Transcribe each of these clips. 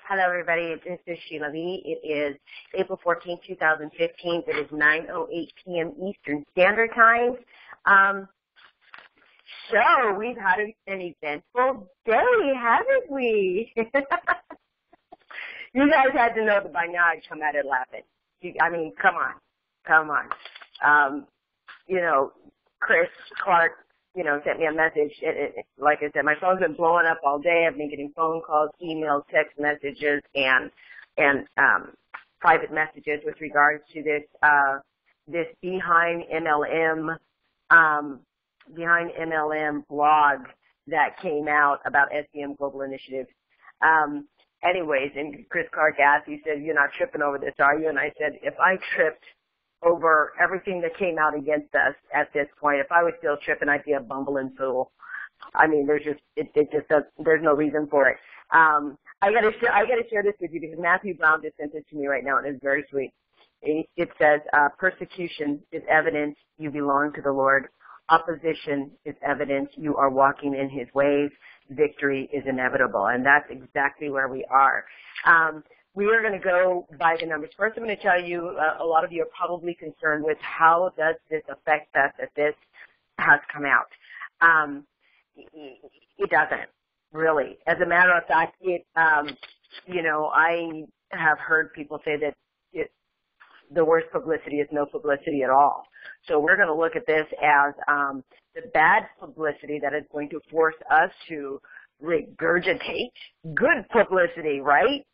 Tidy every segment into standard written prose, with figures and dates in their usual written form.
Hello, everybody. This is Sheila Lee. It is April 14, 2015. It is 9:08 p.m. Eastern Standard Time. So we've had an eventful day, haven't we? You guys had to know that by now I'd come at it laughing. I mean, come on. Chris Clark, sent me a message. Like I said, my phone's been blowing up all day. I've been getting phone calls, emails, text messages, and private messages with regards to this Behind MLM blog that came out about SVM Global Initiative. Anyways, and Chris Clark asked, he said, "You're not tripping over this, are you?" And I said, if I tripped over everything that came out against us at this point, if I was still tripping, I'd be a bumbling fool. I mean, there's no reason for it. I gotta share this with you because Matthew Brown just sent this to me right now, and it's very sweet. It says, persecution is evidence you belong to the Lord. Opposition is evidence you are walking in his ways. Victory is inevitable, and that's exactly where we are. We are going to go by the numbers. First, I'm going to tell you, a lot of you are probably concerned with how does this affect us that this has come out. It doesn't, really. As a matter of fact, I have heard people say that the worst publicity is no publicity at all. So we're going to look at this as the bad publicity that is going to force us to regurgitate good publicity, right?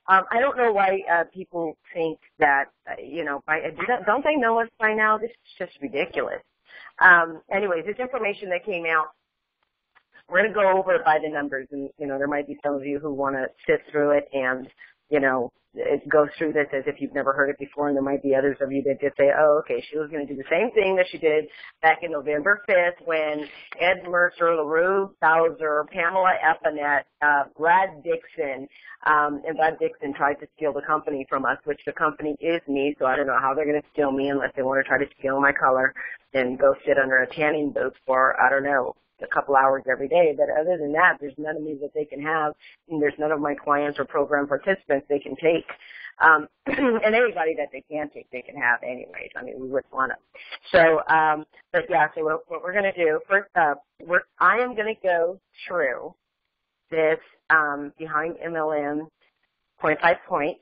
I don't know why people think that, don't they know us by now? This is just ridiculous. Anyways, this information that came out, we're going to go over it by the numbers. And, there might be some of you who want to sit through it and, go through this as if you've never heard it before. And there might be others of you that just say, oh, okay, she was going to do the same thing that she did back in November 5th when Ed Mercer, LaRue Bowser, Pamela Epinette, Brad Dixon, and Brad Dixon tried to steal the company from us, which the company is me, so I don't know how they're going to steal me unless they want to try to steal my color and go sit under a tanning booth for, I don't know, a couple hours every day. But other than that, there's none of me that they can have, and there's none of my clients or program participants they can take. And anybody that they can take, they can have anyways. I mean, we wouldn't want to. So, so what we're going to do, first up, I am going to go through this Behind MLM point by point.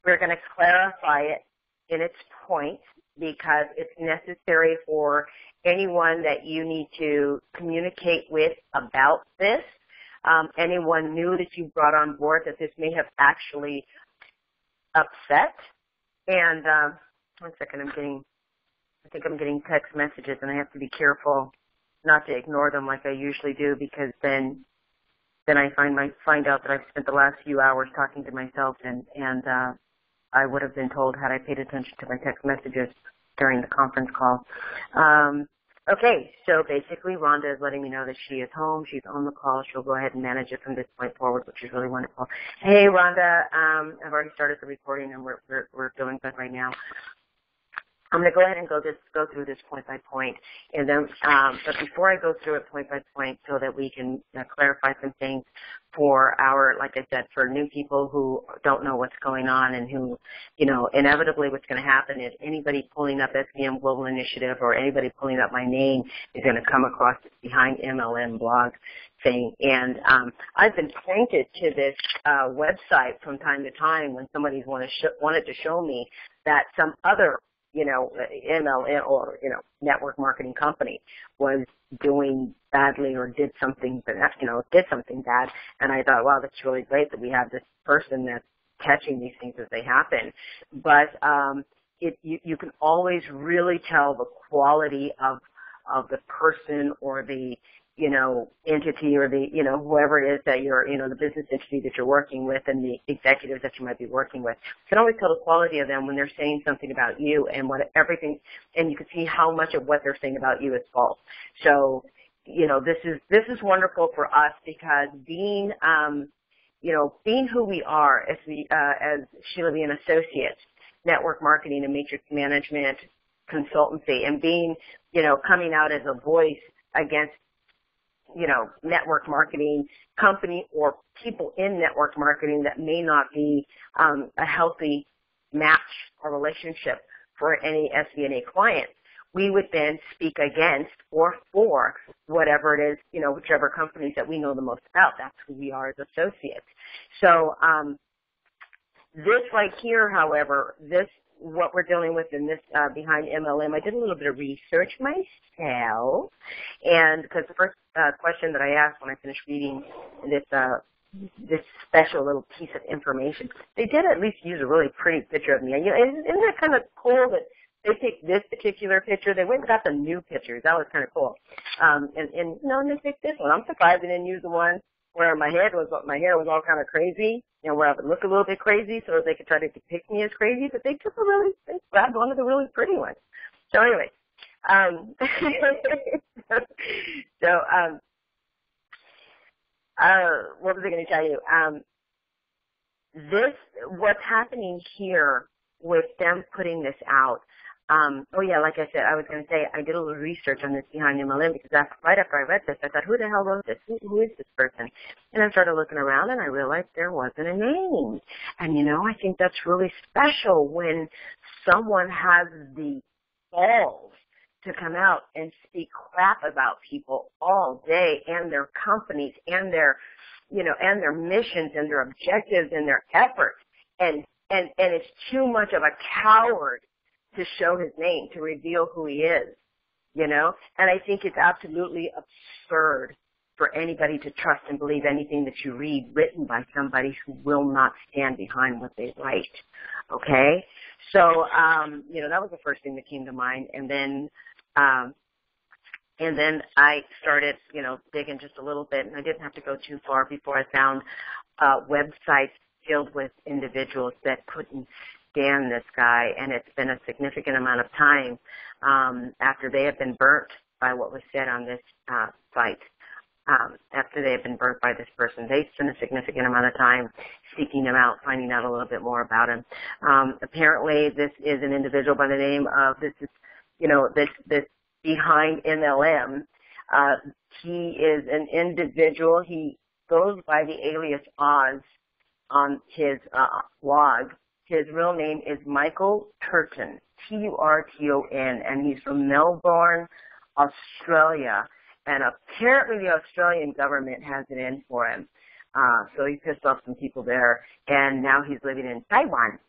We're going to clarify it in its points because it's necessary for anyone that you need to communicate with about this, anyone new that you brought on board that this may have actually upset. And one second, I think I'm getting text messages, and I have to be careful not to ignore them like I usually do, because then I find out that I've spent the last few hours talking to myself, and I would have been told had I paid attention to my text messages during the conference call. Okay, so basically Rhonda is letting me know that she is home. She's on the call. She'll go ahead and manage it from this point forward, which is really wonderful. Hey, Rhonda, I've already started the recording, and we're doing good right now. I'm going to go ahead and go through this point by point, and then, but before I go through it point by point, so that we can clarify some things for like I said, for new people who don't know what's going on, and who, inevitably what's going to happen is anybody pulling up SVM Global Initiative or anybody pulling up my name is going to come across this Behind MLM blog thing. And I've been pointed to this website from time to time when somebody's wanted to show me that some other MLM or, network marketing company was doing badly or did something bad. And I thought, wow, that's really great that we have this person that's catching these things as they happen. But you can always really tell the quality of the person or the entity or the, whoever it is that you're, the business entity that you're working with and the executives that you might be working with. You can always tell the quality of them when they're saying something about you and and you can see how much of what they're saying about you is false. So, this is wonderful for us because being who we are as Sheila Lee and Associates, network marketing and matrix management consultancy, and being, coming out as a voice against network marketing company or people in network marketing that may not be a healthy match or relationship for any SVNA client. We would then speak against or for whatever it is, whichever companies that we know the most about. That's who we are as associates. So this right here, however, what we're dealing with in this behind MLM, I did a little bit of research myself, and because the first question that I asked when I finished reading this special little piece of information, they did at least use a really pretty picture of me. And, isn't that kind of cool that they picked this particular picture? They went and got some new pictures. That was kind of cool. And they picked this one. I'm surprised they didn't use the one where my hair was all kind of crazy, where I would look a little bit crazy so that they could try to depict me as crazy, but they grabbed one of the really pretty ones. So anyway, what was I going to tell you? What's happening here with them putting this out, like I said, I was going to say, I did a little research on this behind MLM because right after I read this, I thought, who the hell wrote this? Who is this person? And I started looking around and I realized there wasn't a name. And, I think that's really special when someone has the balls to come out and speak crap about people all day and their companies and their, and their missions and their objectives and their efforts. And it's too much of a coward to show his name, to reveal who he is, And I think it's absolutely absurd for anybody to trust and believe anything that you read written by somebody who will not stand behind what they write. Okay? So, that was the first thing that came to mind. And then I started, digging just a little bit, and I didn't have to go too far before I found websites filled with individuals that couldn't stand this guy, and it's been a significant amount of time after they have been burnt by what was said on this site. After they have been burnt by this person, they spent a significant amount of time seeking him out, finding out a little bit more about him. Apparently, this is an individual by the name of this behind MLM. He is an individual. He goes by the alias Oz on his blog. His real name is Michael Turton, Turton, and he's from Melbourne, Australia. And apparently the Australian government has it in for him. So he pissed off some people there, and now he's living in Taiwan.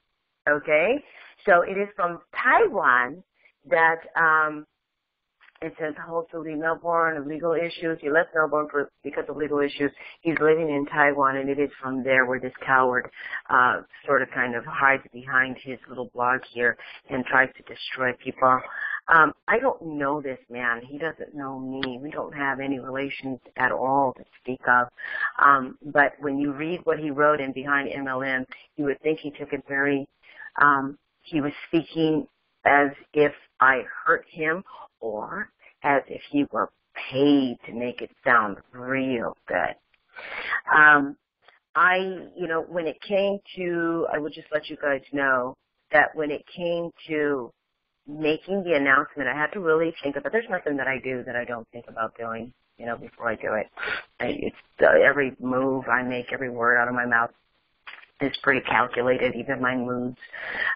Okay? So it is from Taiwan that it says holds to leave Melbourne of legal issues. He left Melbourne because of legal issues. He's living in Taiwan, and it is from there where this coward sort of kind of hides behind his little blog here and tries to destroy people. I don't know this man. He doesn't know me. We don't have any relations at all to speak of. But when you read what he wrote in Behind MLM, you would think he took it very, he was speaking as if I hurt him or as if he were paid to make it sound real good. When it came to, I would just let you guys know that when it came to making the announcement, I had to really think about, there's nothing that I do that I don't think about doing, before I do it. Every move I make, every word out of my mouth is pretty calculated, even my moods.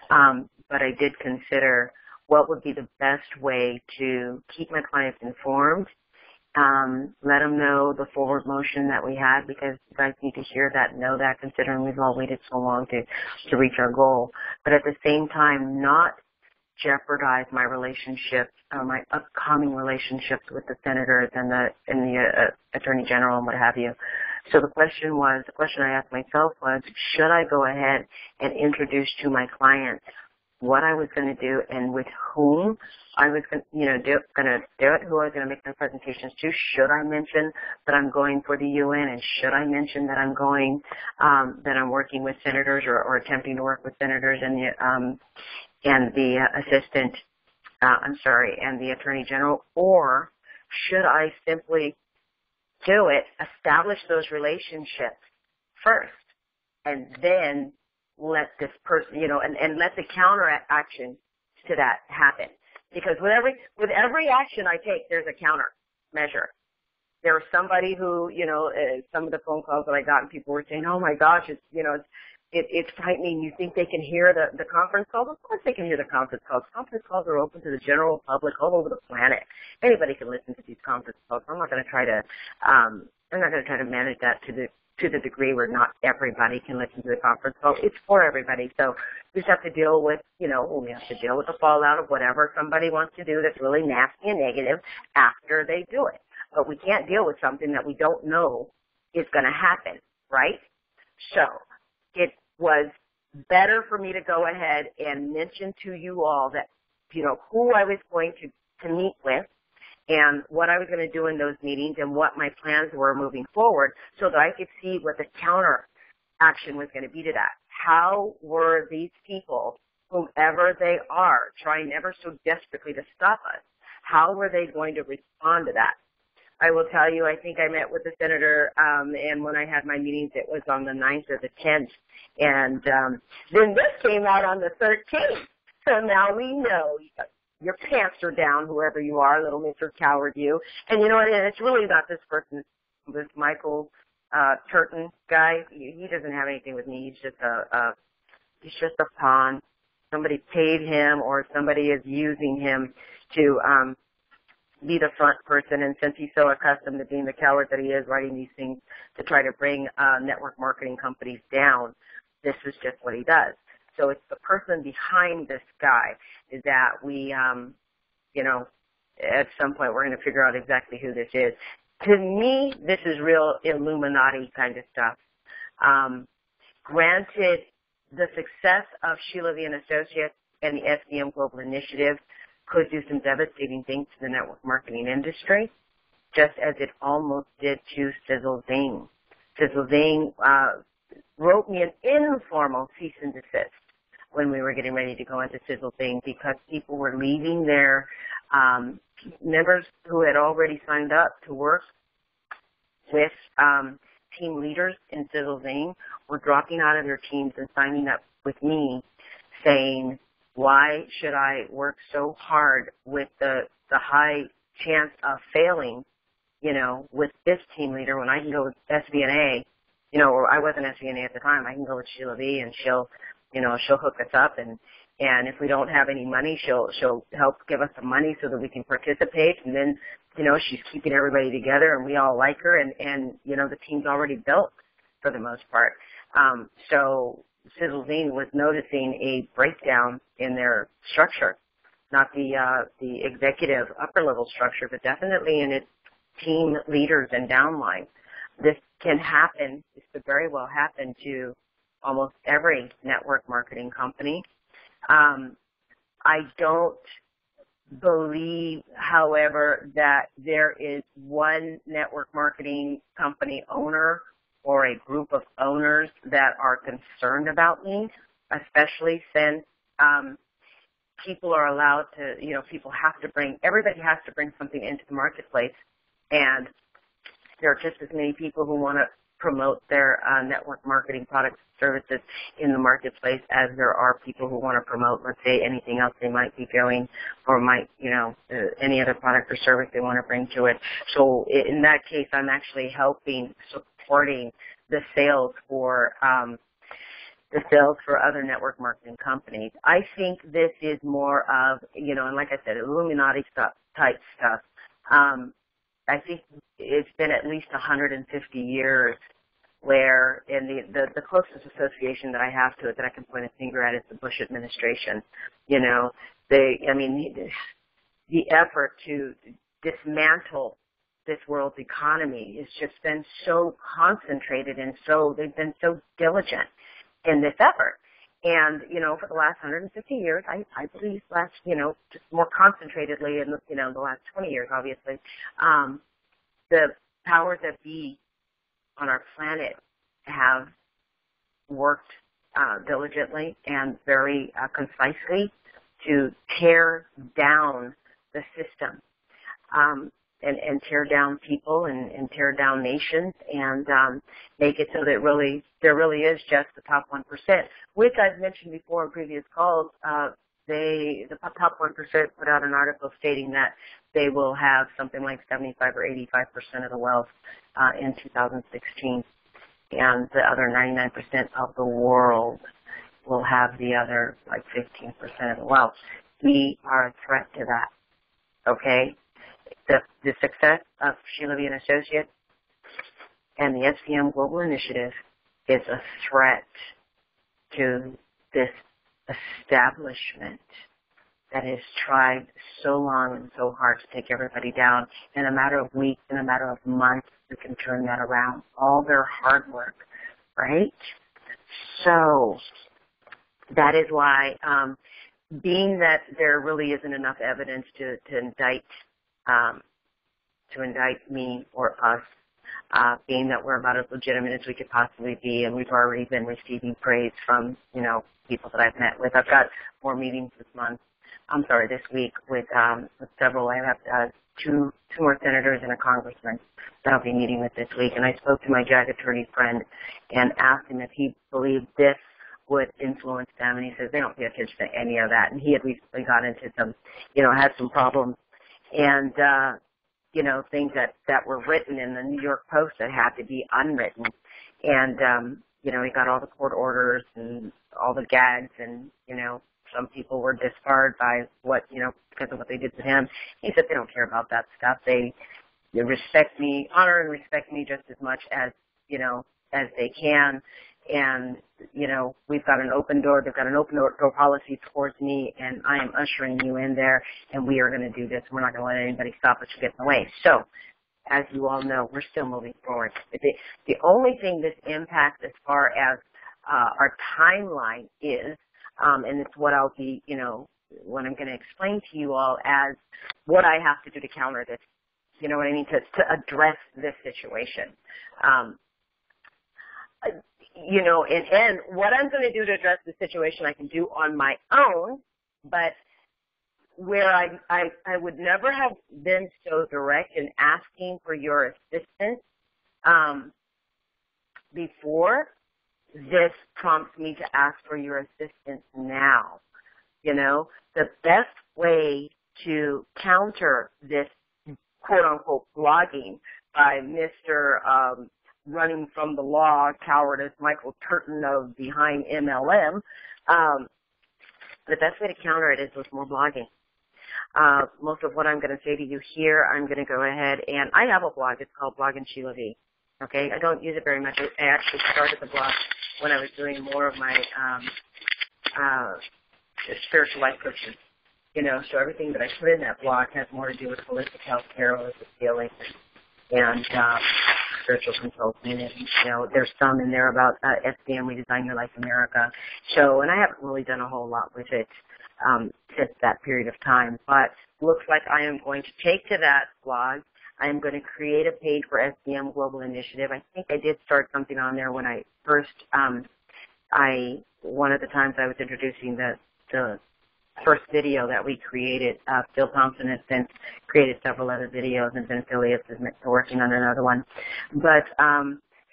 But I did consider what would be the best way to keep my clients informed, let them know the forward motion that we had, because you guys need to hear that, know that, considering we've all waited so long to reach our goal. But at the same time, not jeopardize my relationships, my upcoming relationships with the senators and the attorney general and what have you. So the question I asked myself was, should I go ahead and introduce to my clients what I was going to do and with whom I was going to do it, who I was going to make my presentations to? Should I mention that I'm going for the UN, and should I mention that I'm going, that I'm working with senators or attempting to work with senators and the attorney general, or should I simply do it, establish those relationships first, and then let this person, and let the counteraction to that happen? Because with every action I take, there's a counter measure. there was somebody who, some of the phone calls that I got, and people were saying, "Oh my gosh, it's frightening. You think they can hear the conference calls?" Of course they can hear the conference calls. Conference calls are open to the general public all over the planet. Anybody can listen to these conference calls. I'm not going to try to manage that to the degree where not everybody can listen to the conference call. It's for everybody. So we just have to deal with, we have to deal with the fallout of whatever somebody wants to do that's really nasty and negative after they do it. But we can't deal with something that we don't know is going to happen, right? So it was better for me to go ahead and mention to you all that, who I was going to meet with and what I was going to do in those meetings and what my plans were moving forward so that I could see what the counter action was going to be to that. How were these people, whomever they are, trying ever so desperately to stop us, how were they going to respond to that? I will tell you, I think I met with the senator, and when I had my meetings, it was on the 9th or the 10th. And then this came out on the 13th. So now we know your pants are down, whoever you are, little Mr. Coward you. And you know what? And it's really not this person, this Michael Turton guy. He doesn't have anything with me. He's just a pawn. Somebody paid him, or somebody is using him to be the front person, and since he's so accustomed to being the coward that he is, writing these things to try to bring network marketing companies down, this is just what he does. So it's the person behind this guy is that we, at some point we're going to figure out exactly who this is. To me, this is real Illuminati kind of stuff. Granted, the success of Sheila V. and Associates and the SVM Global Initiative could do some devastating things to the network marketing industry, just as it almost did to Sizzle Zing. Sizzle Zing wrote me an informal cease and desist when we were getting ready to go into Sizzle Zing because people were leaving their members who had already signed up to work with team leaders in Sizzle Zing were dropping out of their teams and signing up with me saying, why should I work so hard with the high chance of failing, with this team leader when I can go with SVNA, or I wasn't SVNA at the time. I can go with Sheila V and she'll hook us up and if we don't have any money, she'll help give us some money so that we can participate. And then, she's keeping everybody together and we all like her and the team's already built for the most part. So Sizzle Zing was noticing a breakdown in their structure, not the executive upper level structure, but definitely in its team leaders and downline. This can happen. This could very well happen to almost every network marketing company. I don't believe, however, that there is one network marketing company owner or a group of owners that are concerned about me, especially since people are allowed to, everybody has to bring something into the marketplace, and there are just as many people who want to promote their network marketing products and services in the marketplace as there are people who want to promote, let's say, anything else they might be doing or might, any other product or service they want to bring to it. So in that case, I'm actually supporting the sales for other network marketing companies. I think this is more of, and like I said, Illuminati type stuff. I think it's been at least 150 years where, and the closest association that I have to it that I can point a finger at is the Bush administration. The effort to dismantle this world's economy has just been so concentrated and they've been so diligent in this effort. And, for the last 150 years, I believe just more concentratedly in, the last 20 years, obviously, the powers that be on our planet have worked diligently and very concisely to tear down the system and tear down people and tear down nations and make it so that there really is just the top 1%, which I've mentioned before in previous calls. the top 1% put out an article stating that they will have something like 75 or 85% of the wealth in 2016, and the other 99% of the world will have the other like 15% of the wealth. We are a threat to that. Okay, the success of Sheila V. and Associates and the SVM Global Initiative is a threat to this establishment that has tried so long and so hard to take everybody down. In a matter of weeks, in a matter of months, we can turn that around. All their hard work, right? So that is why, being that there really isn't enough evidence to indict me or us, being that we're about as legitimate as we could possibly be, and we've already been receiving praise from, people that I've met with. I've got more meetings this week with several. I have two more senators and a congressman that I'll be meeting with this week. And I spoke to my JAG attorney friend and asked him if he believed this would influence them, and he says they don't pay attention to any of that. And he had recently got into some, had some problems, and things that were written in the New York Post that had to be unwritten. And he got all the court orders and all the gags, and some people were disbarred by because of what they did to him. He said they don't care about that stuff. They respect me, honor and respect me just as much as as they can. And, we've got an open door. They've got an open door policy towards me, and I am ushering you in there, and we are going to do this. We're not going to let anybody stop us or get in the way. So, as you all know, we're still moving forward. The only thing this impacts as far as our timeline is, and it's what I'll be, what I'm going to explain to you all as what I have to do to counter this, you know what I mean, to address this situation. And what I'm going to do to address the situation I can do on my own, but where I would never have been so direct in asking for your assistance before, this prompts me to ask for your assistance now. The best way to counter this quote-unquote blogging by Mr. Running from the law, cowardice, Michael Turton of behind MLM, the best way to counter it is with more blogging. Most of what I'm going to say to you here, I'm going to go ahead and I have a blog. It's called Blogging Sheila V. Okay, I don't use it very much. I actually started the blog when I was doing more of my spiritual life coaching. So everything that I put in that blog has more to do with holistic health care, holistic healing, and spiritual consulting. And, there's some in there about SVM, We Design Your Life America. So, and I haven't really done a whole lot with it since that period of time. But looks like I am going to take to that blog. I am going to create a page for SVM Global Initiative. I think I did start something on there when I first, one of the times I was introducing the first video that we created. Phil Thompson has since created several other videos and been affiliates is working on another one. But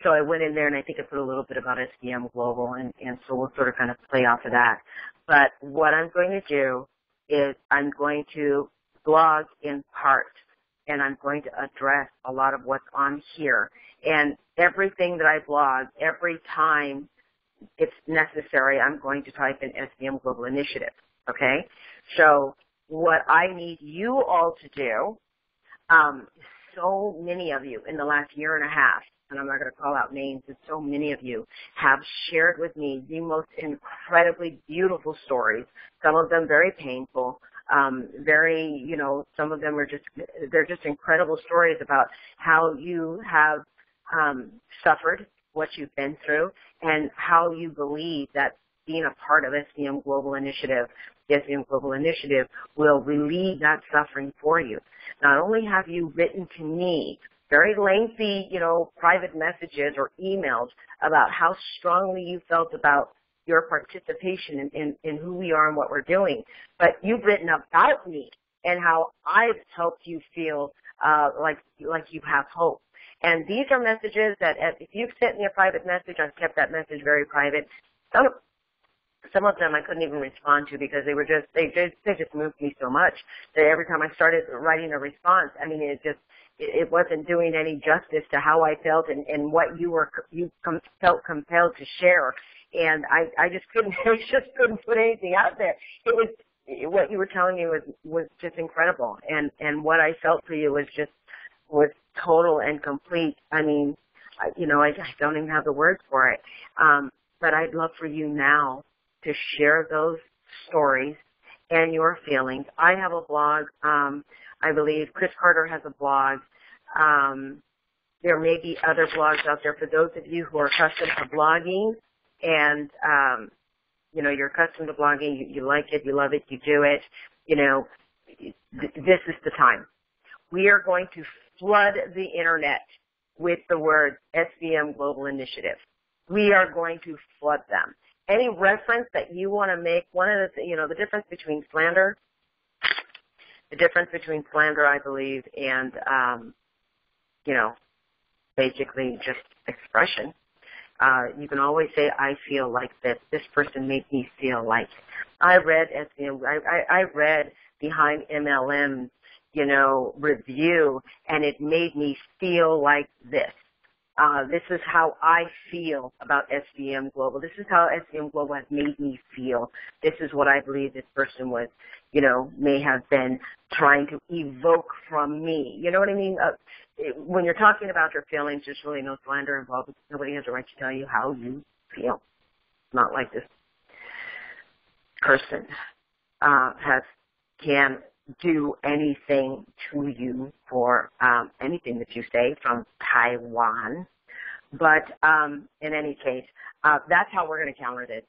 so I went in there and I think I put a little bit about SVM Global, and so we'll sort of kind of play off of that. But what I'm going to do is I'm going to blog in part, and I'm going to address a lot of what's on here. And everything that I blog, every time it's necessary, I'm going to type in SVM Global Initiative. Okay? So what I need you all to do, so many of you in the last year and a half, and I'm not going to call out names, but so many of you have shared with me the most incredibly beautiful stories, some of them very painful, very, some of them are they're just incredible stories about how you have suffered, what you've been through, and how you believe that being a part of SVM Global Initiative, the SVM Global Initiative will relieve that suffering for you. Not only have you written to me very lengthy, private messages or emails about how strongly you felt about your participation in who we are and what we're doing, but you've written about me and how I've helped you feel like you have hope. And these are messages that if you've sent me a private message, I've kept that message very private. some of them I couldn't even respond to because they just moved me so much that every time I started writing a response, I mean, it wasn't doing any justice to how I felt and what felt compelled to share. And I just couldn't, I just couldn't put anything out there. It was, what you were telling me was just incredible. And what I felt for you was total and complete. I mean, I don't even have the words for it. But I'd love for you now to share those stories and your feelings. I have a blog. I believe Chris Carter has a blog. There may be other blogs out there for those of you who are accustomed to blogging and, you're accustomed to blogging, you like it, you love it, you do it, this is the time. We are going to flood the internet with the word SVM Global Initiative. We are going to flood them. Any reference that you want to make, one of the difference between slander, I believe, and, basically just expression. You can always say, I feel like this. This person made me feel like. I read SVM, I read Behind MLM, review, and it made me feel like this. This is how I feel about SVM Global. This is how SVM Global has made me feel. This is what I believe this person was, may have been trying to evoke from me. You know what I mean? When you're talking about your feelings, there's really no slander involved because nobody has a right to tell you how you feel. Not like this person can do anything to you for anything that you say from Taiwan. But in any case, that's how we're going to counter this.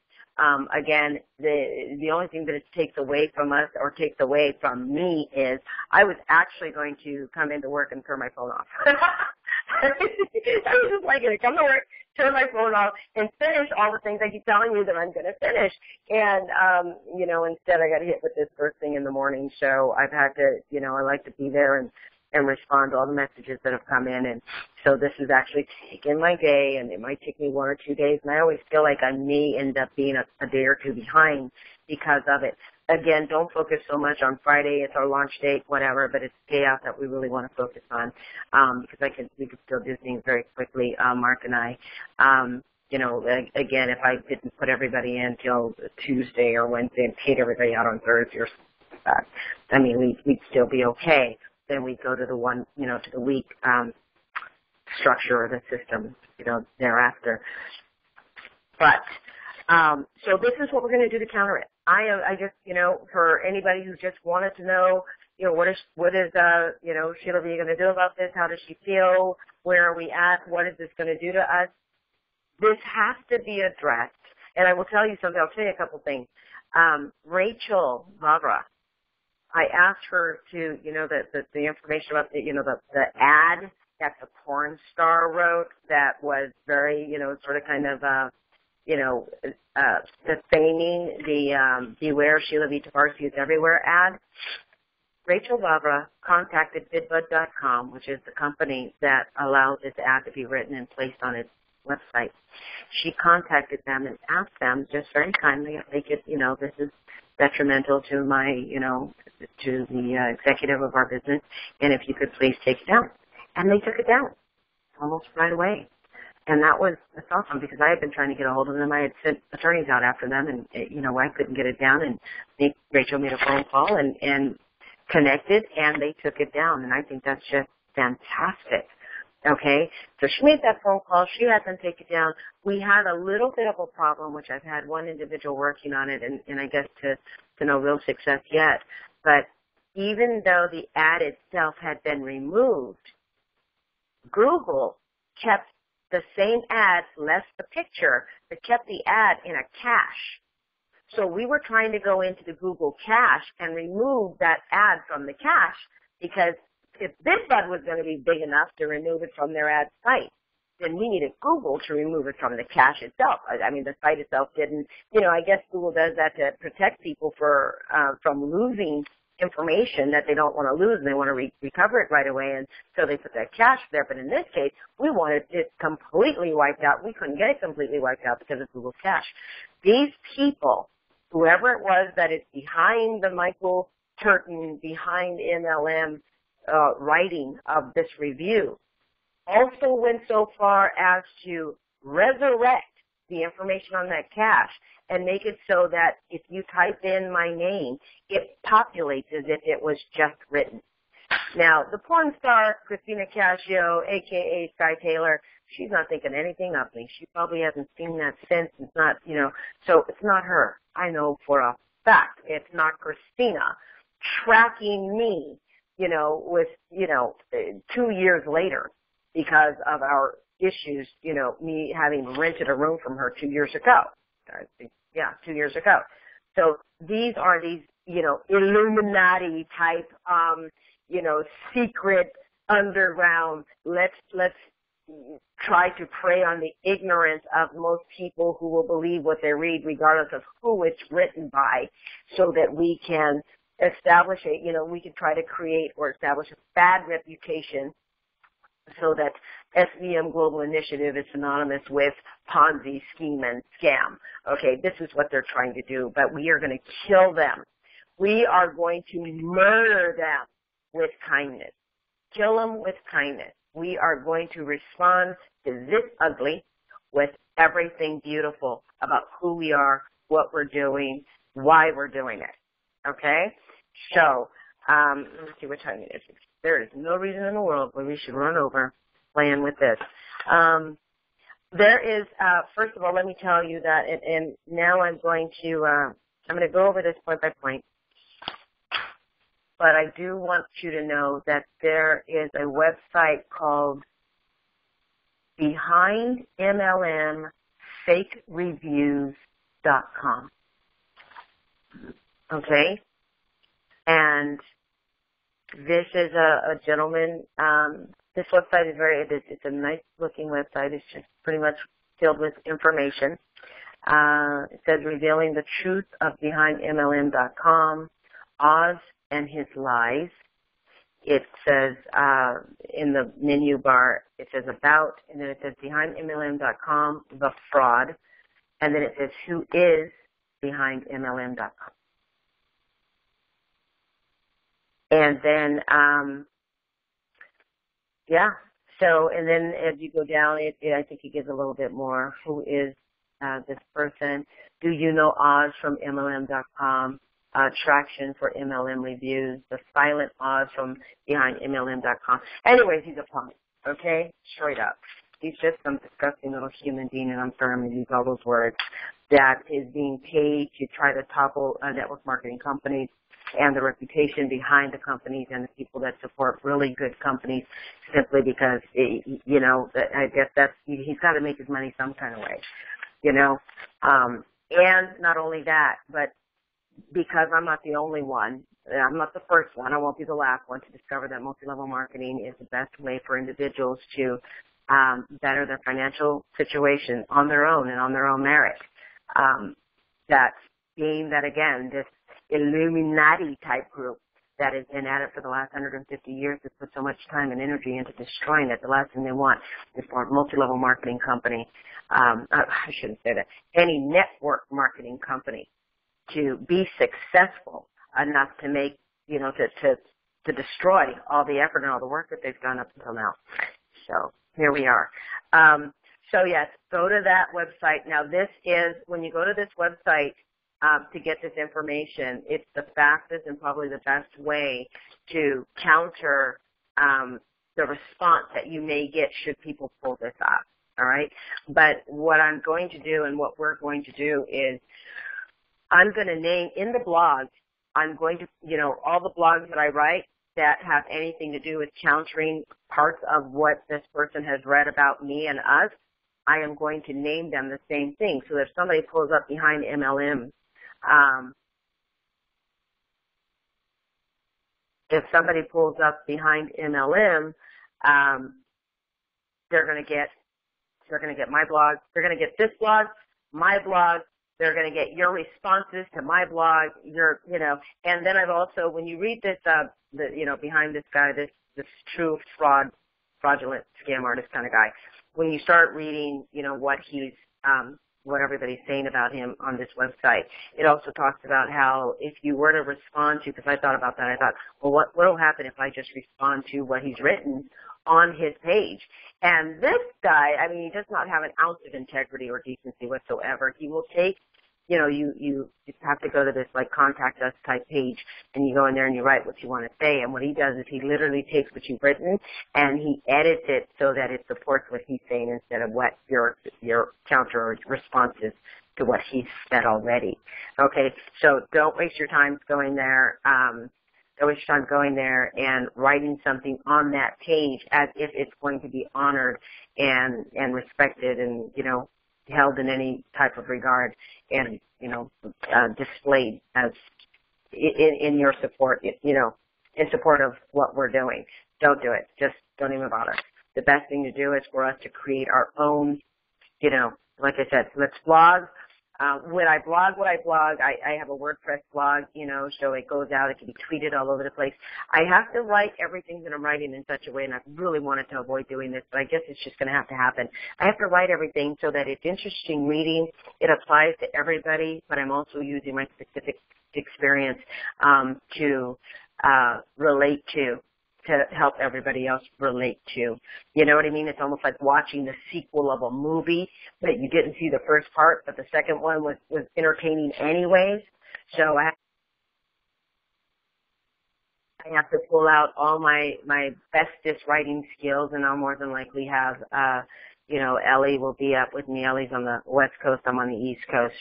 Again, the only thing that it takes away from us or takes away from me is I was actually going to come into work and turn my phone off. I was just like going to come to work, turn my phone off, and finish all the things I keep telling you that I'm going to finish. And, instead I got hit with this first thing in the morning. So I've had to, I like to be there and respond to all the messages that have come in. And so this is actually taking my day, and it might take me 1 or 2 days. And I always feel like I may end up being a day or two behind because of it. Again, don't focus so much on Friday. It's our launch date, whatever, but it's the day out that we really want to focus on because we could still do things very quickly, Mark and I. Again, if I didn't put everybody in till Tuesday or Wednesday and paid everybody out on Thursday or something like that, I mean, we'd still be okay. Then we go to to the week structure or the system, thereafter. But so this is what we're going to do to counter it. I just, for anybody who just wanted to know, what is Sheila V going to do about this? How does she feel? Where are we at? What is this going to do to us? This has to be addressed. And I will tell you something. I'll tell you a couple things. Rachel Vavra, I asked her to, the information about the ad that the porn star wrote that was very, sort of kind of, defaming the Beware Sheila V. Tavarsi is Everywhere ad. Rachel Vavra contacted bidbud.com, which is the company that allowed this ad to be written and placed on its website. She contacted them and asked them just very kindly if they could, this is detrimental to my, to the executive of our business, and if you could please take it down. And they took it down almost right away. And that's awesome because I had been trying to get a hold of them. I had sent attorneys out after them, and, I couldn't get it down. And I think Rachel made a phone call and connected, and they took it down. And I think that's just fantastic. Okay, so she made that phone call. She had them take it down. We had a little bit of a problem, which I've had one individual working on it, and I guess to no real success yet. But even though the ad itself had been removed, Google kept the same ad, less the picture, but kept the ad in a cache. So we were trying to go into the Google cache and remove that ad from the cache because if BidBud was going to be big enough to remove it from their ad site, then we needed Google to remove it from the cache itself. I mean, the site itself didn't. I guess Google does that to protect people from losing information that they don't want to lose, and they want to recover it right away, and so they put that cache there. But in this case, we wanted it completely wiped out. We couldn't get it completely wiped out because of Google Cache. These people, whoever it was that is behind the Michael Turton, behind MLM writing of this review, also went so far as to resurrect the information on that cache and make it so that if you type in my name, it populates as if it was just written. Now, the porn star, Christina Cascio, a.k.a. Sky Taylor, she's not thinking anything of me. She probably hasn't seen that since. It's not, so it's not her. I know for a fact it's not Christina tracking me, with, 2 years later because of our issues, me having rented a room from her 2 years ago. 2 years ago. So these are these, Illuminati type, secret underground, let's try to prey on the ignorance of most people who will believe what they read regardless of who it's written by, so that we can establish we can try to create or establish a bad reputation so that SVM Global Initiative is synonymous with Ponzi scheme and scam. Okay, this is what they're trying to do, but we are going to kill them. We are going to murder them with kindness. Kill them with kindness. We are going to respond to this ugly with everything beautiful about who we are, what we're doing, why we're doing it. Okay? So, let's see what time it is. There is no reason in the world why we should run over playing with this. There is, first of all, let me tell you that, and now I'm going to go over this point by point. But I do want you to know that there is a website called BehindMLMFakeReviews.com. Okay? And this is a gentleman, this website is it's a nice looking website. It's just pretty much filled with information. It says revealing the truth of BehindMLM.com, Oz and his lies. It says in the menu bar, it says about, and then it says BehindMLM.com, the fraud, and then it says who is BehindMLM.com. And then, so, and then as you go down, I think it gives a little bit more. Who is this person? Do you know Oz from MLM.com? Traction for MLM reviews. The silent Oz from BehindMLM.com. Anyways, he's a punk, okay? Straight up. He's just some disgusting little human being, and I'm sorry I'm going to use all those words, that is being paid to try to topple network marketing companies and the reputation behind the companies and the people that support really good companies simply because, I guess he's got to make his money some kind of way, and not only that, but because I'm not the only one, I'm not the first one, I won't be the last one to discover that multi-level marketing is the best way for individuals to better their financial situation on their own and on their own merit. That being that, again, this Illuminati type group that has been at it for the last 150 years has put so much time and energy into destroying it. The last thing they want is for a multi-level marketing company, I shouldn't say that, any network marketing company to be successful enough to make, to destroy all the effort and all the work that they've done up until now. So here we are. So yes, go to that website. Now this is, when you go to this website to get this information, it's the fastest and probably the best way to counter the response that you may get should people pull this up. All right? But what I'm going to do and what we're going to do is I'm going to name in the blog, I'm going to, all the blogs that I write that have anything to do with countering parts of what this person has read about me and us, I am going to name them the same thing. So if somebody pulls up behind MLM, they're going to get my blog. They're going to get this blog, my blog, They're going to get your responses to my blog, and then I've also, when you read this, behind this guy, this true fraudulent scam artist kind of guy, when you start reading, what everybody's saying about him on this website, it also talks about how if you were to respond to, because I thought about that, I thought, well, what will happen if I just respond to what he's written on his page? And this guy, I mean, he does not have an ounce of integrity or decency whatsoever. He will take, you have to go to this like contact us type page, and you go in there and you write what you want to say. And what he does is he literally takes what you've written and he edits it so that it supports what he's saying instead of what your counter or response is to what he's said already. Okay, so don't waste your time going there. Don't waste your time going there and writing something on that page as if it's going to be honored and respected and, held in any type of regard and, displayed as in your support, in support of what we're doing. Don't do it. Just don't even bother. The best thing to do is for us to create our own, like I said, let's blog. When I blog what I blog, I have a WordPress blog, so it goes out. It can be tweeted all over the place. I have to write everything that I'm writing in such a way, and I really wanted to avoid doing this, but I guess it's just going to have to happen. I have to write everything so that it's interesting reading. It applies to everybody, but I'm also using my specific experience to relate to help everybody else relate to. You know what I mean? It's almost like watching the sequel of a movie, but you didn't see the first part, but the second one was entertaining anyways. So I have to pull out all my bestest writing skills, and I'll more than likely have, Ellie will be up with me. Ellie's on the West Coast. I'm on the East Coast.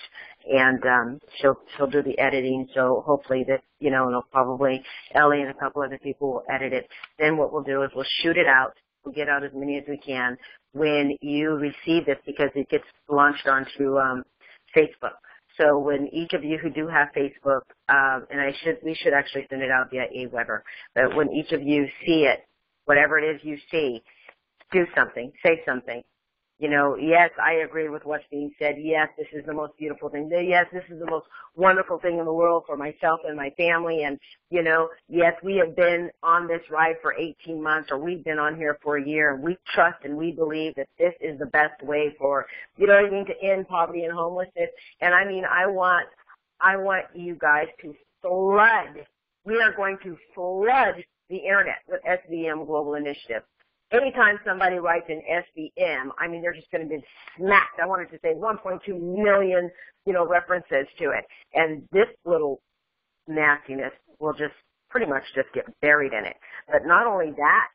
And she'll do the editing. So hopefully that, and probably Ellie and a couple other people will edit it. Then what we'll do is we'll shoot it out. We'll get out as many as we can when you receive this, because it gets launched onto Facebook. So when each of you who do have Facebook, and we should actually send it out via Aweber, but when each of you see it, whatever it is you see, do something, say something. Yes, I agree with what's being said. Yes, this is the most beautiful thing. Yes, this is the most wonderful thing in the world for myself and my family. And, yes, we have been on this ride for 18 months, or we've been on here for a year, and we trust and we believe that this is the best way for, to end poverty and homelessness. And I want you guys to flood. We are going to flood the internet with SVM Global Initiative. Anytime somebody writes an SVM, they're just going to be smacked. I wanted to say 1.2 million, references to it. And this little nastiness will just pretty much just get buried in it. But not only that,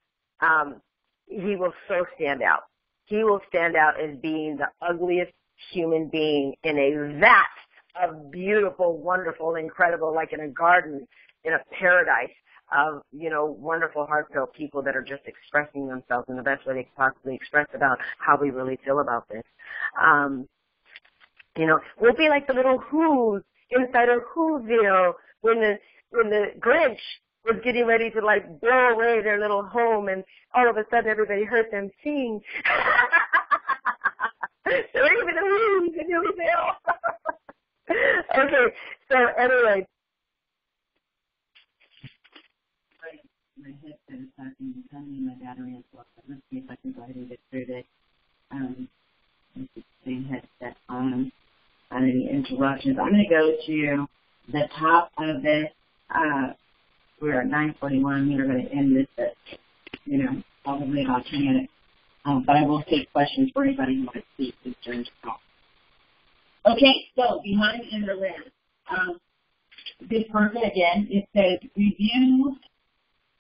he will so stand out. He will stand out as being the ugliest human being in a vat of beautiful, wonderful, incredible, like in a garden, in a paradise of, wonderful, heartfelt people that are just expressing themselves in the best way they can possibly express about how we really feel about this. We'll be like the little Who's inside of Whoville when the Grinch was getting ready to like blow away their little home, and all of a sudden everybody heard them sing. So even the Who's in Whoville. Okay, so anyway. My headset is talking and telling me my battery is low. Let's see if I can go ahead and get through this. Let's see, same headset on. Any interruptions? I'm going to go to the top of this. We're at 9:41. We're going to end this at, probably about 10 minutes. But I will take questions for anybody who wants to speak during the call. Okay, so behind in the list. This person again, it says review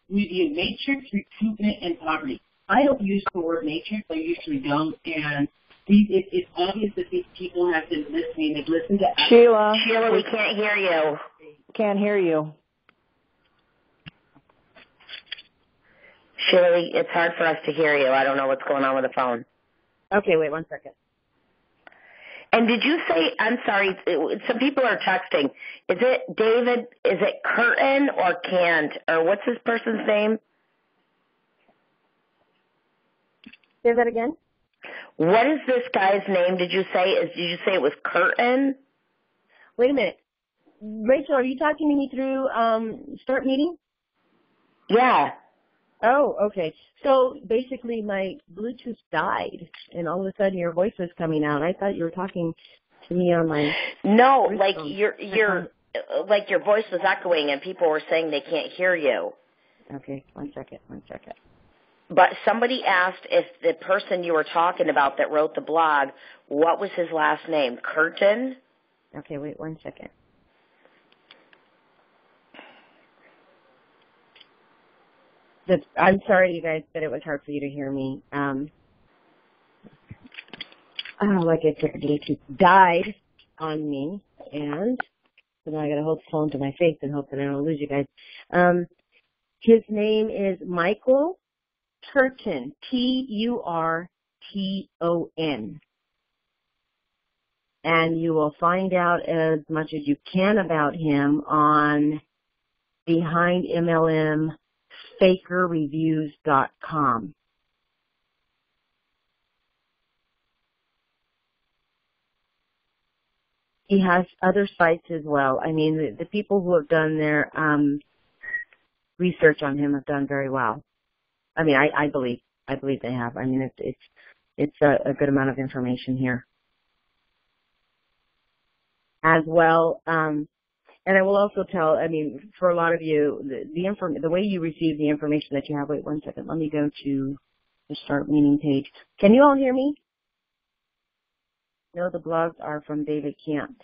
matrix, recoupment, and poverty. I don't use the word matrix. I usually don't. And it's obvious that these people have been listening. They've listened to Sheila, we can't hear you. Can't hear you. Shirley, it's hard for us to hear you. I don't know what's going on with the phone. Okay, wait 1 second. And did you say, I'm sorry, some people are texting. Is it David, is it Curtin or Cant? Or what's this person's name? Say that again? What is this guy's name? Did you say it was Curtin? Wait a minute. Rachel, are you talking to me through Start Meeting? Yeah. Oh, okay. So basically my Bluetooth died, and all of a sudden your voice was coming out. I thought you were talking to me on my... No, like your voice was echoing, and people were saying they can't hear you. Okay, one second. But somebody asked if the person you were talking about that wrote the blog, what was his last name? Curtin? Okay, wait 1 second. I'm sorry, you guys, but it was hard for you to hear me. Like I said, the Bluetooth died on me, and so now I got to hold the phone to my face and hope that I don't lose you guys. His name is Michael Turton, Turton, and you will find out as much as you can about him on BehindMLMFakerReviews.com. He has other sites as well. I mean, the people who have done their research on him have done very well. I mean, I believe they have. I mean, it's a good amount of information here as well. And I will also tell, I mean, for a lot of you, the way you receive the information that you have. Wait 1 second. Let me go to the Start Meeting page. Can you all hear me? No, the blogs are from David Kent.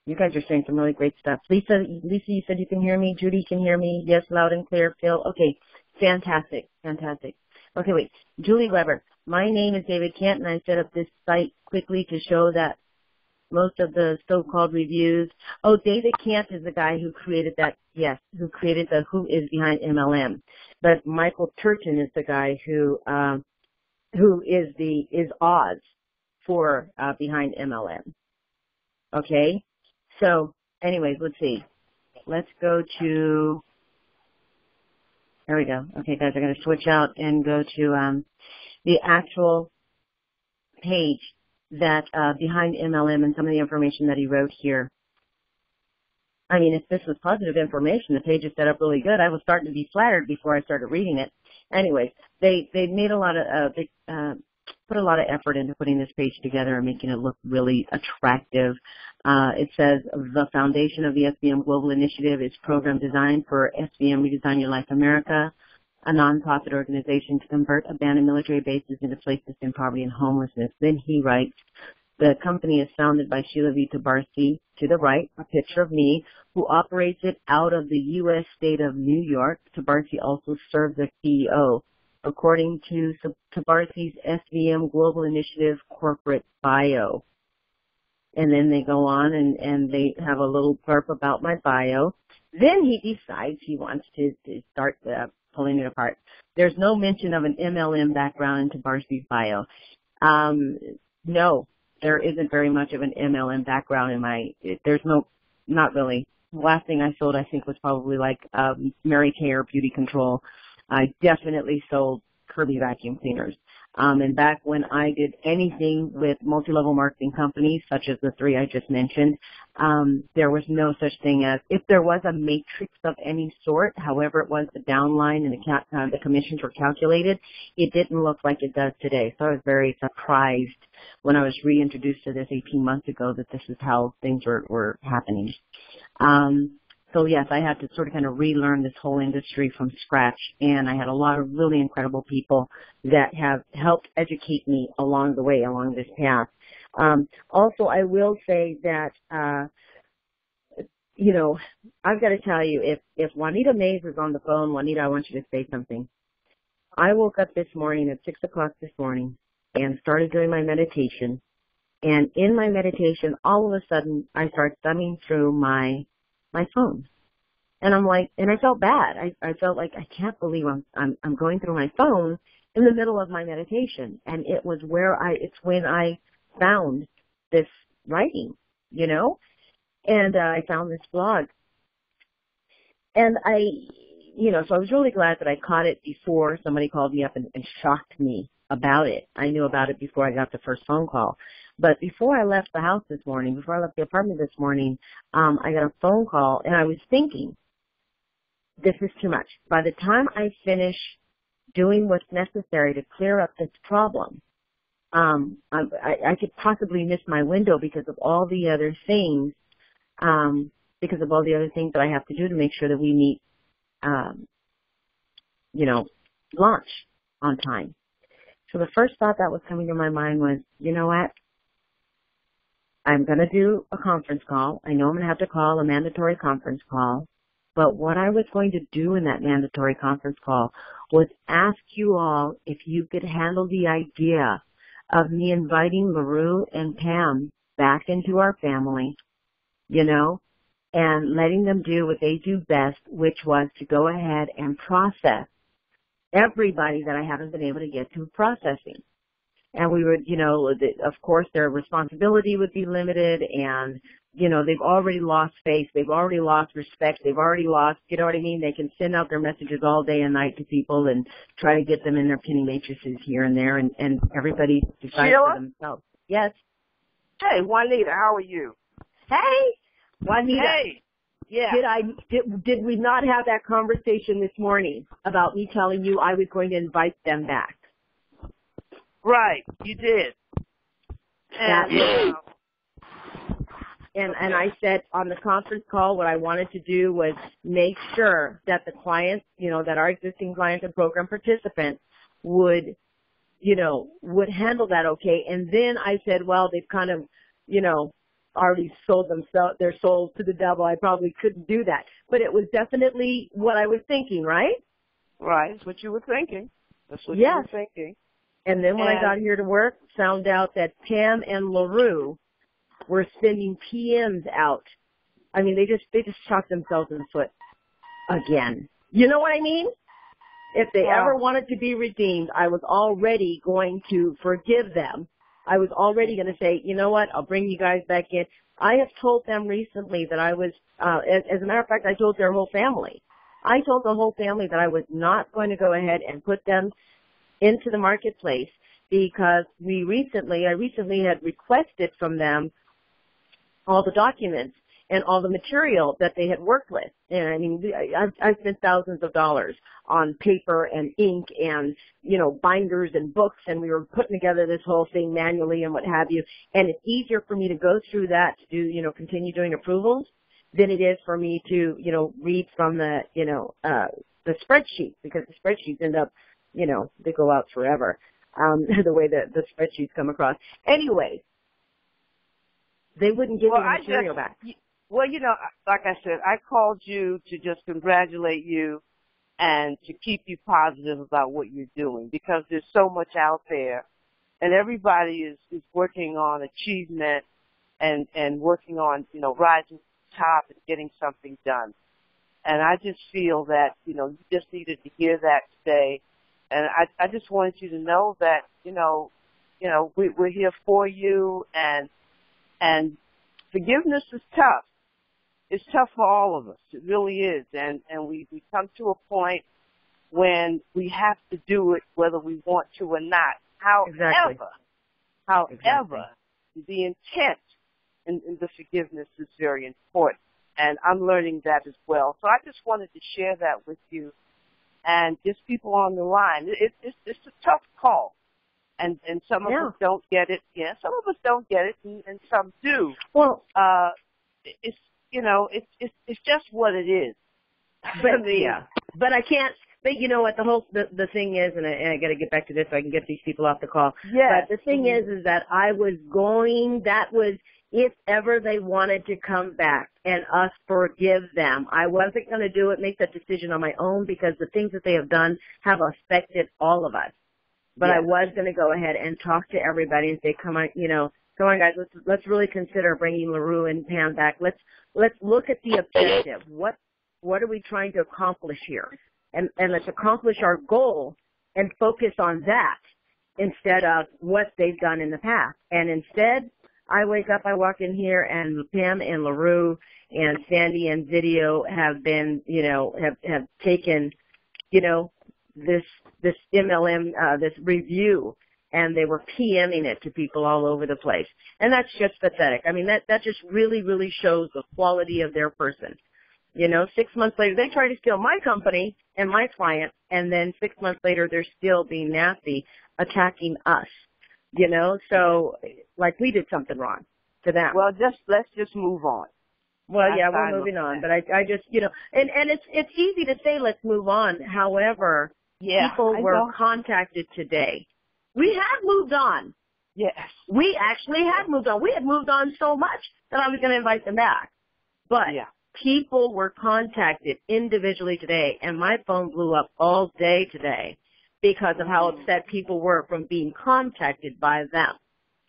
You guys are saying some really great stuff. Lisa, you said you can hear me. Judy can hear me. Yes, loud and clear. Phil, okay, fantastic. Okay, wait. Julie Weber, my name is David Kent, and I set up this site quickly to show that most of the so-called reviews. Oh, David Kent is the guy who created that. Yes, who created the Who is Behind MLM. But Michael Turton is the guy who is Oz for Behind MLM. Okay. So, anyways, let's see. Let's go to, there we go. Okay, guys, I'm going to switch out and go to the actual page that Behind MLM and some of the information that he wrote here. I mean, if this was positive information, the page is set up really good. I was starting to be flattered before I started reading it. Anyways, they made a lot of, put a lot of effort into putting this page together and making it look really attractive. It says the foundation of the SVM Global Initiative is program designed for SVM Redesign Your Life America, a nonprofit organization to convert abandoned military bases into places in poverty and homelessness. Then he writes, the company is founded by Sheila V. Tabarsi, to the right, a picture of me, who operates it out of the U.S. state of New York. Tabarsi also serves as CEO. According to Tabarsi's SVM Global Initiative corporate bio. And then they go on and they have a little blurb about my bio. Then he decides he wants to start pulling it apart. There's no mention of an MLM background in Tabarsi's bio. No, there isn't very much of an MLM background in not really. The last thing I sold, I think, was probably like Mary Kay or Beauty Control. I definitely sold Kirby vacuum cleaners. And back when I did anything with multi-level marketing companies, such as the three I just mentioned, there was no such thing as, if there was a matrix of any sort, however it was the downline and the commissions were calculated, it didn't look like it does today. So I was very surprised when I was reintroduced to this 18 months ago that this is how things were happening. So yes, I had to sort of kind of relearn this whole industry from scratch, and I had a lot of really incredible people that have helped educate me along the way, along this path. Also, I will say that, I've got to tell you, if Juanita Mays is on the phone, Juanita, I want you to say something. I woke up this morning at 6 o'clock this morning and started doing my meditation, and in my meditation, all of a sudden, I start thumbing through my phone. And I'm like, and I felt bad. I felt like I can't believe I'm going through my phone in the middle of my meditation. And it was it's when I found this writing, and I found this blog. And so I was really glad that I caught it before somebody called me up and shocked me about it. I knew about it before I got the first phone call. But before I left the house this morning, before I left the apartment this morning, I got a phone call, and I was thinking, this is too much. By the time I finish doing what's necessary to clear up this problem, I could possibly miss my window because of all the other things, that I have to do to make sure that we meet, launch on time. So the first thought that was coming to my mind was, you know what? I'm going to do a conference call. I know I'm going to have to call a mandatory conference call. But what I was going to do in that mandatory conference call was ask you all if you could handle the idea of me inviting LaRue and Pam back into our family, and letting them do what they do best, which was to go ahead and process everybody that I haven't been able to get to processing. And we would, of course, their responsibility would be limited, and, they've already lost faith, they've already lost respect, they've already lost, you know what I mean? They can send out their messages all day and night to people and try to get them in their penny matrices here and there, and everybody decides Sheila? for themselves. Yes. Hey, Juanita, how are you? Hey, Juanita. Hey. Yeah. Did we not have that conversation this morning about me telling you I was going to invite them back? Right, you did. And I said on the conference call what I wanted to do was make sure that the clients, that our existing clients and program participants would handle that okay. And then I said, well, they've kind of, already sold themselves, their souls to the devil. I probably couldn't do that. But it was definitely what I was thinking, right? Right, that's what you were thinking. That's what you were thinking. And then when I got here to work, found out that Pam and LaRue were sending PMs out. I mean, they just shot themselves in the foot again. You know what I mean? If they ever wanted to be redeemed, I was already going to forgive them. I was already going to say, you know what, I'll bring you guys back in. I have told them recently that I was, as a matter of fact, I told their whole family. I told the whole family that I was not going to go ahead and put them into the marketplace because I recently had requested from them all the documents and all the material that they had worked with. And I mean, I've spent thousands of dollars on paper and ink and, binders and books, and we were putting together this whole thing manually and what have you. And it's easier for me to go through that to do, continue doing approvals than it is for me to, read from the spreadsheet, because the spreadsheets end up, they go out forever, the way that the spreadsheets come across. Anyway, they wouldn't give me the material back. Well, like I said, I called you to just congratulate you and to keep you positive about what you're doing, because there's so much out there, and everybody is working on achievement and working on, rising to the top and getting something done. And I just feel that, you just needed to hear that today. And I just wanted you to know that, we're here for you, and forgiveness is tough. It's tough for all of us. It really is. And we come to a point when we have to do it whether we want to or not. However, the intent in the forgiveness is very important. And I'm learning that as well. So I just wanted to share that with you and just people on the line. It's a tough call. And some of us don't get it. Yeah, some of us don't get it, and some do. Well, it's it's just what it is. But I can't. But you know what? The thing is, and I got to get back to this so I can get these people off the call. Yeah. But the thing is that I was going. That was if ever they wanted to come back and us forgive them. I wasn't going to make that decision on my own, because the things that they have done have affected all of us. But I was going to go ahead and talk to everybody and say, come on, guys, let's really consider bringing LaRue and Pam back. Let's look at the objective. What are we trying to accomplish here? And let's accomplish our goal and focus on that instead of what they've done in the past. And instead, I wake up, I walk in here, and Pam and LaRue and Sandy and Video have been, have taken, this this MLM, this review, and they were PMing it to people all over the place. And that's just pathetic. I mean, that just really, really shows the quality of their person. 6 months later, they try to steal my company and my client, and then 6 months later, they're still being nasty, attacking us. So like we did something wrong to them. Well, let's just move on. Well, yeah, we're moving on, but I just, and it's easy to say let's move on. However, people were contacted today. We have moved on. Yes. We actually had moved on. We had moved on so much that I was going to invite them back. But people were contacted individually today, and my phone blew up all day today because of how upset people were from being contacted by them.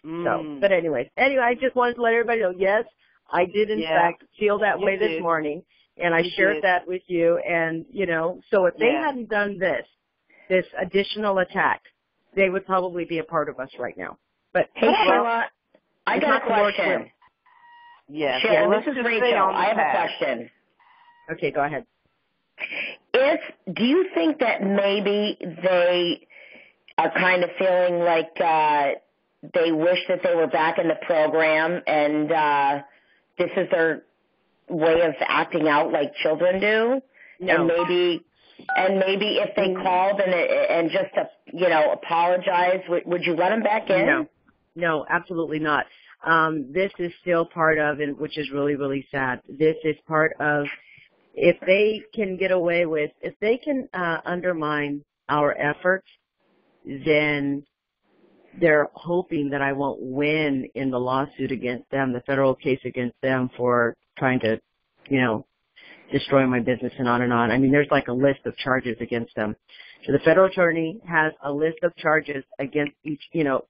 So, but anyway, I just wanted to let everybody know, yes, I did in fact feel that way this morning, and I shared that with you. And, so if they hadn't done this additional attack, they would probably be a part of us right now. But hey, Sheila, I got a question. Yes. Sheila, this is Rachel. I have a question. Okay, go ahead. Do you think that maybe they are kind of feeling like they wish that they were back in the program, and this is their way of acting out like children do? No. And maybe if they called and just apologize, would you let them back in? No, absolutely not. This is still part of, and which is really, really sad. This is part of, if they can get away with, if they can undermine our efforts, then they're hoping that I won't win in the lawsuit against them, the federal case against them for trying to, destroy my business and on and on. I mean, there's like a list of charges against them. So the federal attorney has a list of charges against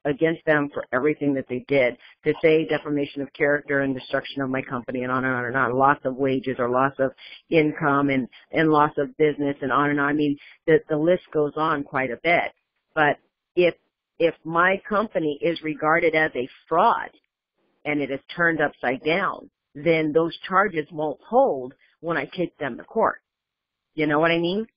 against them for everything that they did, to say defamation of character and destruction of my company and on and on and on, loss of wages or loss of income and loss of business and on and on. I mean, the list goes on quite a bit. But if my company is regarded as a fraud and it is turned upside down, then those charges won't hold when I take them to court. You know what I mean?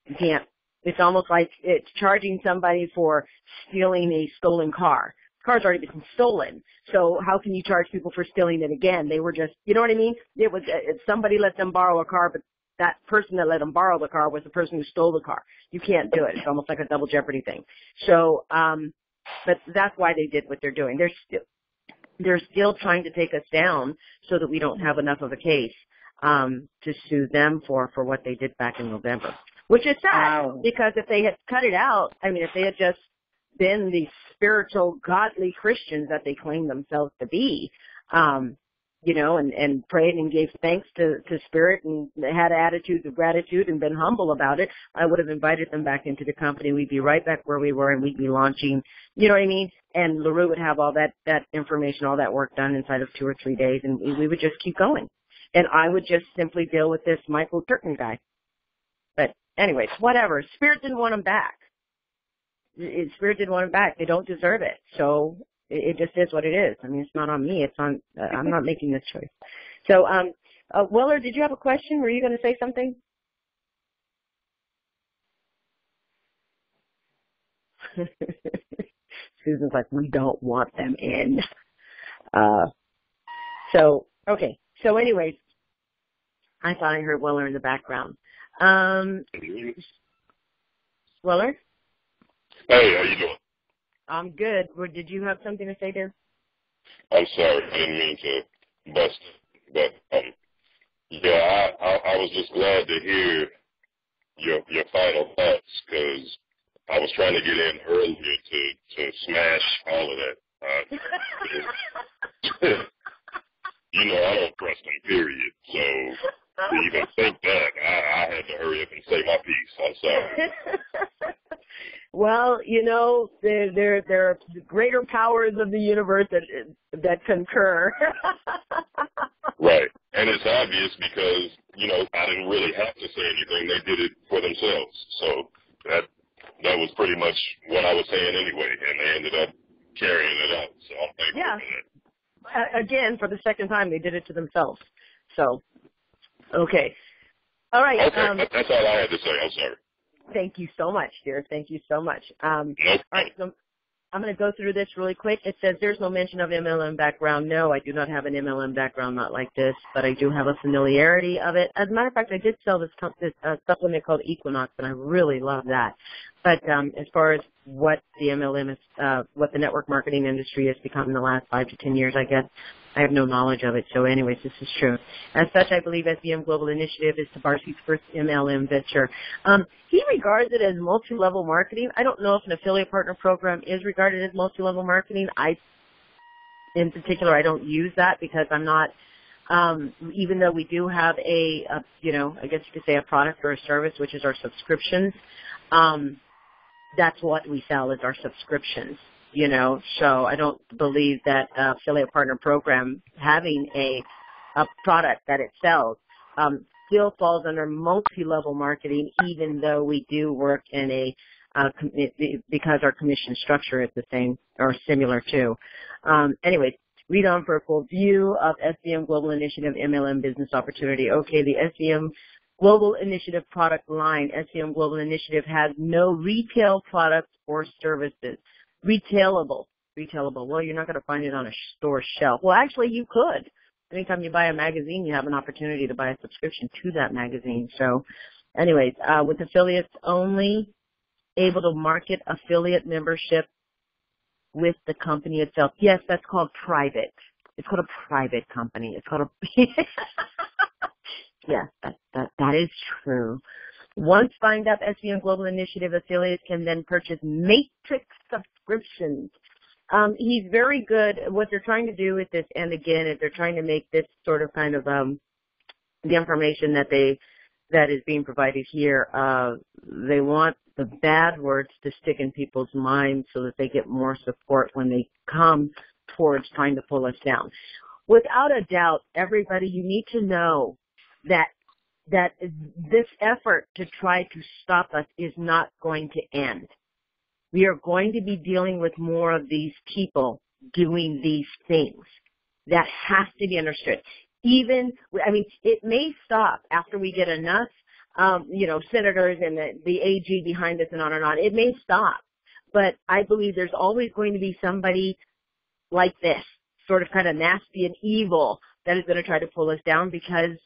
You can't. It's almost like it's charging somebody for stealing a stolen car. The car's already been stolen, so how can you charge people for stealing it again? They were just, you know what I mean? It was somebody let them borrow a car, but that person that let them borrow the car was the person who stole the car. You can't do it. It's almost like a double jeopardy thing. So, but that's why they did what they're doing. They're still trying to take us down so that we don't have enough of a case to sue them for what they did back in November, which is sad. Wow. Because if they had cut it out, I mean, if they had just been the spiritual, godly Christians that they claim themselves to be, and prayed and gave thanks to Spirit and had attitudes of gratitude and been humble about it, I would have invited them back into the company. We'd be right back where we were, and we'd be launching, you know what I mean? And LaRue would have all that information, all that work done inside of 2 or 3 days, and we would just keep going. And I would just simply deal with this Michael Turton guy. But anyways, whatever. Spirit didn't want him back. Spirit didn't want him back. They don't deserve it. So it just is what it is. I mean, it's not on me. It's on, I'm not making this choice. So, Weller, did you have a question? Were you going to say something? Susan's like, we don't want them in. Okay. So anyways, I thought I heard Weller in the background. Weller? Hey, how you doing? I'm good. Did you have something to say, dear? I'm sorry, I didn't mean to bust, but I was just glad to hear your final thoughts, because I was trying to get in earlier to smash all of that. I don't trust them, period. So to even think that, I had to hurry up and say my piece. I'm sorry. Well, there are greater powers of the universe that concur. Right. And it's obvious because, I didn't really have to say anything. They did it for themselves. So that was pretty much what I was saying anyway, and they ended up carrying it out. So I'm thankful for that. Again, for the second time, they did it to themselves. So, okay. All right. Okay, that's all I had to say. I'm sorry. Thank you so much, dear. Thank you so much. All right, so I'm going to go through this really quick. It says there's no mention of MLM background. No, I do not have an MLM background, not like this, but I do have a familiarity of it. As a matter of fact, I did sell this supplement called Equinox, and I really love that. But as far as what the MLM is, what the network marketing industry has become in the last 5 to 10 years, I guess, I have no knowledge of it. So anyways, this is true. As such, I believe SVM Global Initiative is Tabarsi's first MLM venture. He regards it as multi-level marketing. I don't know if an affiliate partner program is regarded as multi-level marketing. In particular, I don't use that because I'm not, even though we do have I guess you could say a product or a service, which is our subscriptions, that's what we sell is our subscriptions. So I don't believe that affiliate partner program having a product that it sells still falls under multi-level marketing, even though we do work in because our commission structure is the same or similar to. Anyways, read on for a full view of SVM Global Initiative MLM business opportunity. Okay, the SVM Global Initiative product line. SVM Global Initiative has no retail products or services. Retailable. Well, you're not going to find it on a store shelf. Well, actually, you could. Anytime you buy a magazine, you have an opportunity to buy a subscription to that magazine. So, anyways, with affiliates only, able to market affiliate membership with the company itself. Yes, that's called private. It's called a private company. It's called a... Yes, that is true. Once signed up, SVM Global Initiative affiliates can then purchase matrix subscriptions. He's very good. What they're trying to do with this, and again, if they're trying to make this sort of kind of the information that is being provided here, they want the bad words to stick in people's minds so that they get more support when they come towards trying to pull us down. Without a doubt, everybody, you need to know that this effort to try to stop us is not going to end. We are going to be dealing with more of these people doing these things. That has to be understood. It may stop after we get enough, senators and the AG behind us and on and on. It may stop. But I believe there's always going to be somebody like this, sort of kind of nasty and evil, that is going to try to pull us down because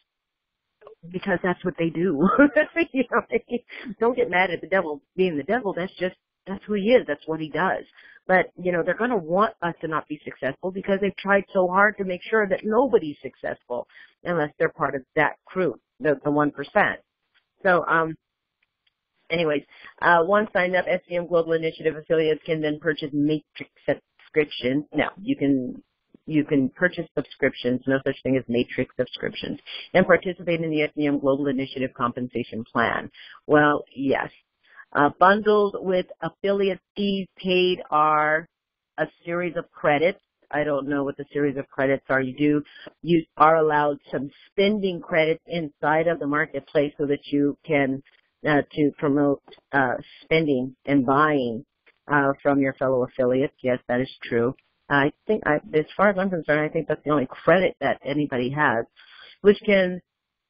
that's what they do. Don't get mad at the devil being the devil. That's who he is. That's what he does. But, they're going to want us to not be successful because they've tried so hard to make sure that nobody's successful unless they're part of that crew, the 1%. So, anyways, once signed up, SVM Global Initiative affiliates can then purchase matrix subscriptions. No, you can purchase subscriptions, no such thing as matrix subscriptions, and participate in the SVM Global Initiative compensation plan. Well, yes. Bundled with affiliate fees paid are a series of credits. I don't know what the series of credits are. You are allowed some spending credits inside of the marketplace so that you can to promote spending and buying from your fellow affiliates. Yes, that is true. I think, as far as I'm concerned, I think that's the only credit that anybody has, which can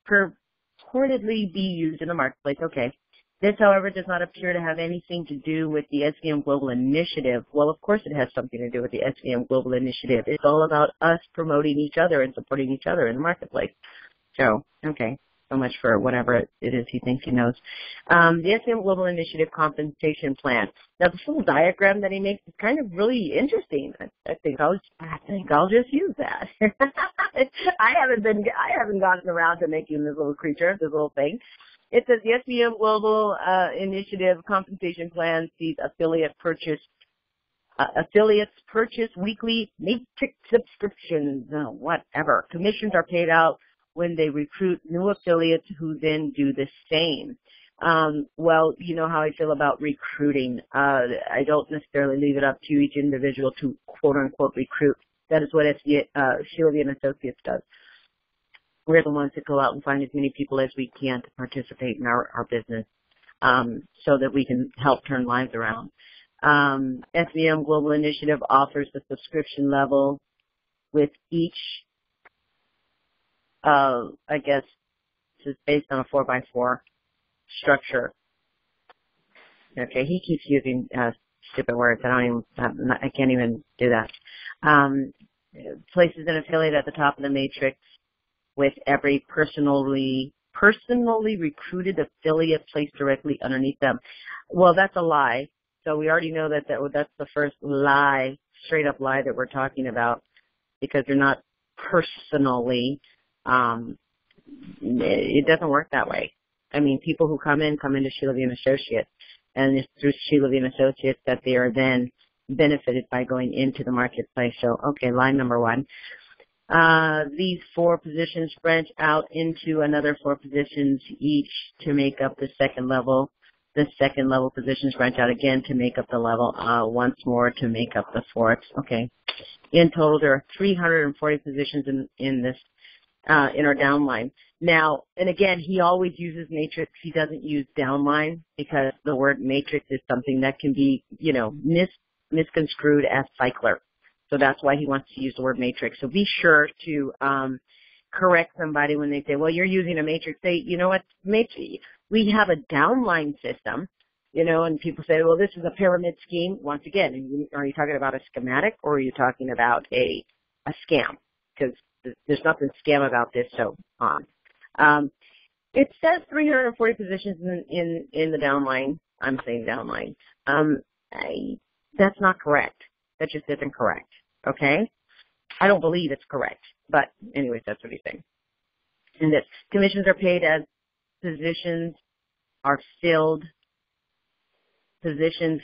purportedly be used in the marketplace. Okay. This, however, does not appear to have anything to do with the SVM Global Initiative. Well, of course it has something to do with the SVM Global Initiative. It's all about us promoting each other and supporting each other in the marketplace. So, okay. So much for whatever it is he thinks he knows. The SVM Global Initiative compensation plan. Now, the full diagram that he makes is kind of really interesting. I think I'll just use that. I haven't gotten around to making this little thing. It says the SVM Global Initiative compensation plan sees affiliates purchase weekly matrix subscriptions, whatever. Commissions are paid out when they recruit new affiliates who then do the same. Well, you know how I feel about recruiting. I don't necessarily leave it up to each individual to quote-unquote recruit. That is what Shilvy and Associates does. We're the ones that go out and find as many people as we can to participate in our business so that we can help turn lives around. SVM Global Initiative offers the subscription level with each, I guess, this is based on a 4x4 structure. Okay, he keeps using stupid words. I can't even do that. Places an affiliate at the top of the matrix with every personally recruited affiliate placed directly underneath them. Well, that's a lie. So we already know that's the first lie, straight up lie that we're talking about, because they're not personally. It doesn't work that way. I mean, people who come into Sheila V. and Associates, and it's through Sheila V. and Associates that they are then benefited by going into the marketplace. So, okay, line number one. These 4 positions branch out into another 4 positions each to make up the second level. The second level positions branch out again to make up the level once more to make up the fourth. Okay. In total, there are 340 positions in this in our downline. Now, and again, he always uses matrix. He doesn't use downline because the word matrix is something that can be, misconstrued as cycler. So that's why he wants to use the word matrix. So be sure to correct somebody when they say, well, you're using a matrix. Say, you know what, we have a downline system, and people say, well, this is a pyramid scheme. Once again, are you talking about a schematic or are you talking about a scam? Because there's nothing scam about this, so on. It says 340 positions in the downline. I'm saying downline. That's not correct. That just isn't correct. Okay? I don't believe it's correct. But anyways, that's what he's saying. And that commissions are paid as positions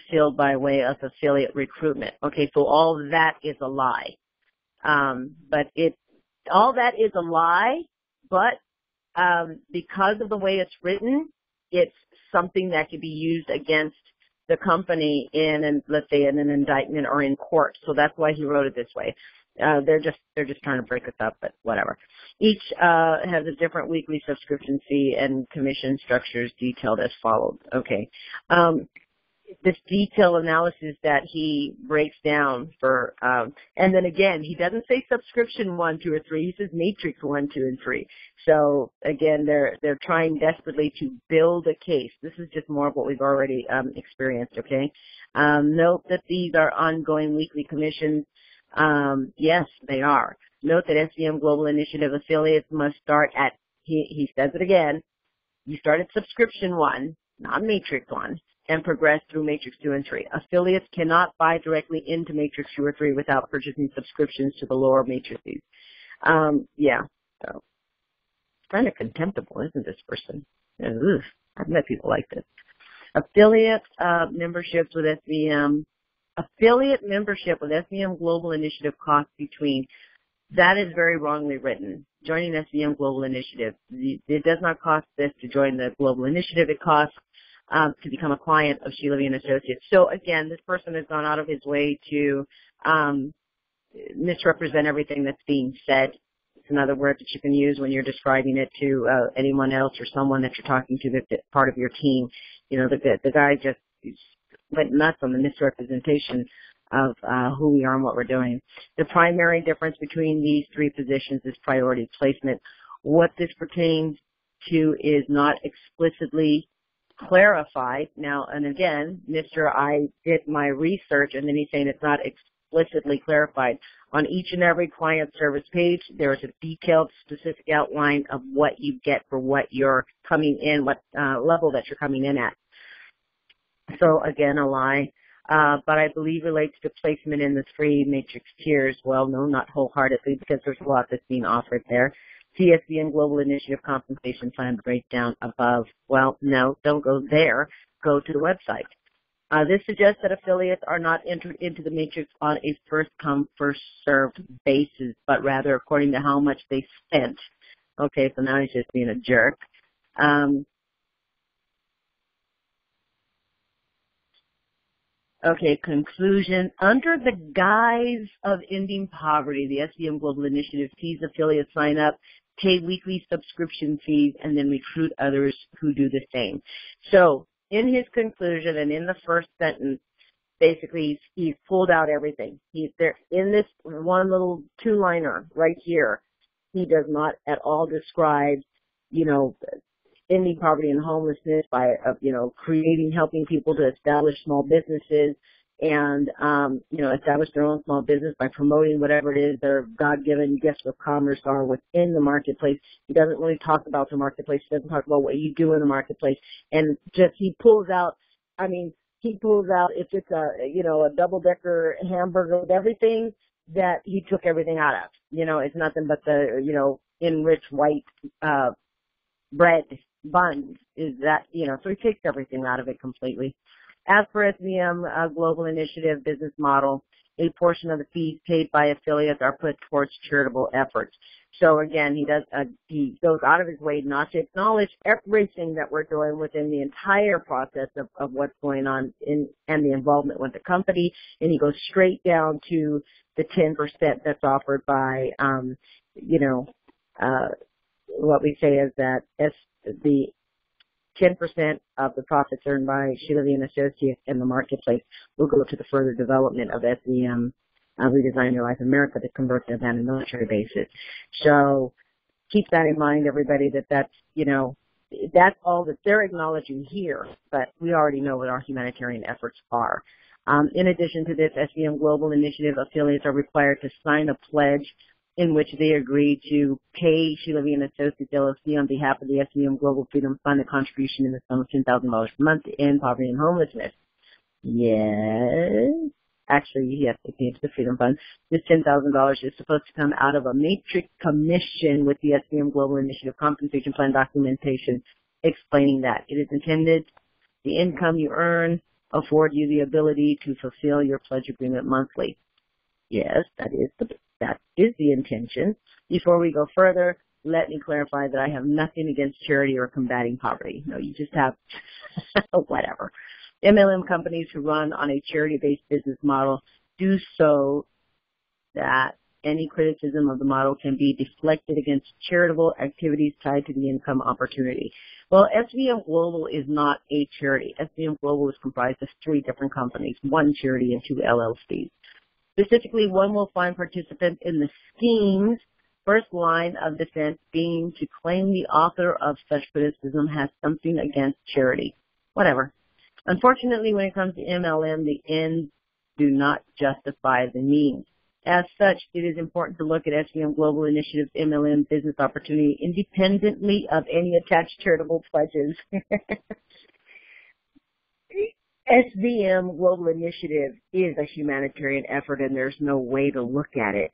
filled by way of affiliate recruitment. Okay, so all of that is a lie. All that is a lie, but because of the way it's written, it's something that could be used against the company let's say in an indictment or in court. So that's why he wrote it this way. They're just trying to break us up, but whatever. Each has a different weekly subscription fee and commission structures detailed as follows. Okay. This detailed analysis that he breaks down for, and then again, he doesn't say subscription 1, 2, or 3. He says matrix 1, 2, and 3. So again, they're trying desperately to build a case. This is just more of what we've already experienced. Okay. Note that these are ongoing weekly commissions. Yes, they are. Note that SVM Global Initiative affiliates must start at. He says it again. You start at subscription 1, not matrix 1. And progress through Matrix 2 and 3. Affiliates cannot buy directly into Matrix 2 or 3 without purchasing subscriptions to the lower matrices. So kind of contemptible, isn't this person? Ugh, I've met people like this. Affiliate memberships with SVM. Affiliate membership with SVM Global Initiative costs between. That is very wrongly written. Joining SVM Global Initiative. It does not cost this to join the Global Initiative. It costs to become a client of Sheila V. and Associates. So again, this person has gone out of his way to misrepresent everything that's being said. It's another word that you can use when you're describing it to anyone else or someone that you're talking to that's part of your team. The guy just went nuts on the misrepresentation of who we are and what we're doing. The primary difference between these 3 positions is priority placement. What this pertains to is not explicitly clarified. Now, and again, I did my research, and then he's saying it's not explicitly clarified. On each and every client service page, there is a detailed, specific outline of what you get for what you're coming in, what level that you're coming in at. So again, a lie. But I believe relates to placement in the 3 matrix tiers. Well, no, not wholeheartedly, because there's a lot that's being offered there. TSB and Global Initiative Compensation Plan breakdown above. Well, no, don't go there. Go to the website. This suggests that affiliates are not entered into the matrix on a first-come, first-served basis, but rather according to how much they spent. Okay, so now he's just being a jerk. Okay, conclusion. Under the guise of ending poverty, the SVM Global Initiative sees affiliates sign up, pay weekly subscription fees, and then recruit others who do the same. So in his conclusion and in the first sentence, basically he's pulled out everything. He's there in this one little 2-liner right here. He does not at all describe, ending poverty and homelessness by, helping people to establish small businesses and, establish their own small business by promoting whatever it is their God-given gifts of commerce are within the marketplace. He doesn't really talk about the marketplace. He doesn't talk about what you do in the marketplace. And he pulls out, if it's a double-decker hamburger with everything, that he took everything out of. It's nothing but the, enriched white, bread buns is that, so he takes everything out of it completely. As for SVM Global Initiative business model, a portion of the fees paid by affiliates are put towards charitable efforts. So again, he goes out of his way not to acknowledge everything that we're doing within the entire process of what's going on and the involvement with the company, and he goes straight down to the 10% that's offered by, what we say is that the 10% of the profits earned by Sheila Lee and Associates in the marketplace will go to the further development of SVM, Redesign Your Life America, to convert to abandoned military bases. So keep that in mind, everybody, that's all that they're acknowledging here, but we already know what our humanitarian efforts are. In addition to this, SVM Global Initiative affiliates are required to sign a pledge in which they agree to pay Sheila Lee and Associates LLC on behalf of the SVM Global Freedom Fund a contribution in the sum of $10,000 per month to end poverty and homelessness. Yes. Actually, yes, they pay to the Freedom Fund. This $10,000 is supposed to come out of a matrix commission with the SVM Global Initiative Compensation Plan documentation explaining that. It is intended the income you earn afford you the ability to fulfill your pledge agreement monthly. Yes, that is the intention. Before we go further, let me clarify that I have nothing against charity or combating poverty. No, you just have whatever. MLM companies who run on a charity-based business model do so that any criticism of the model can be deflected against charitable activities tied to the income opportunity. Well, SVM Global is not a charity. SVM Global is comprised of 3 different companies, 1 charity and 2 LLCs. Specifically, one will find participants in the scheme's first line of defense being to claim the author of such criticism has something against charity. Whatever. Unfortunately, when it comes to MLM, the ends do not justify the means. As such, it is important to look at SVM Global Initiative's MLM business opportunity independently of any attached charitable pledges. SVM Global Initiative is a humanitarian effort, and there's no way to look at it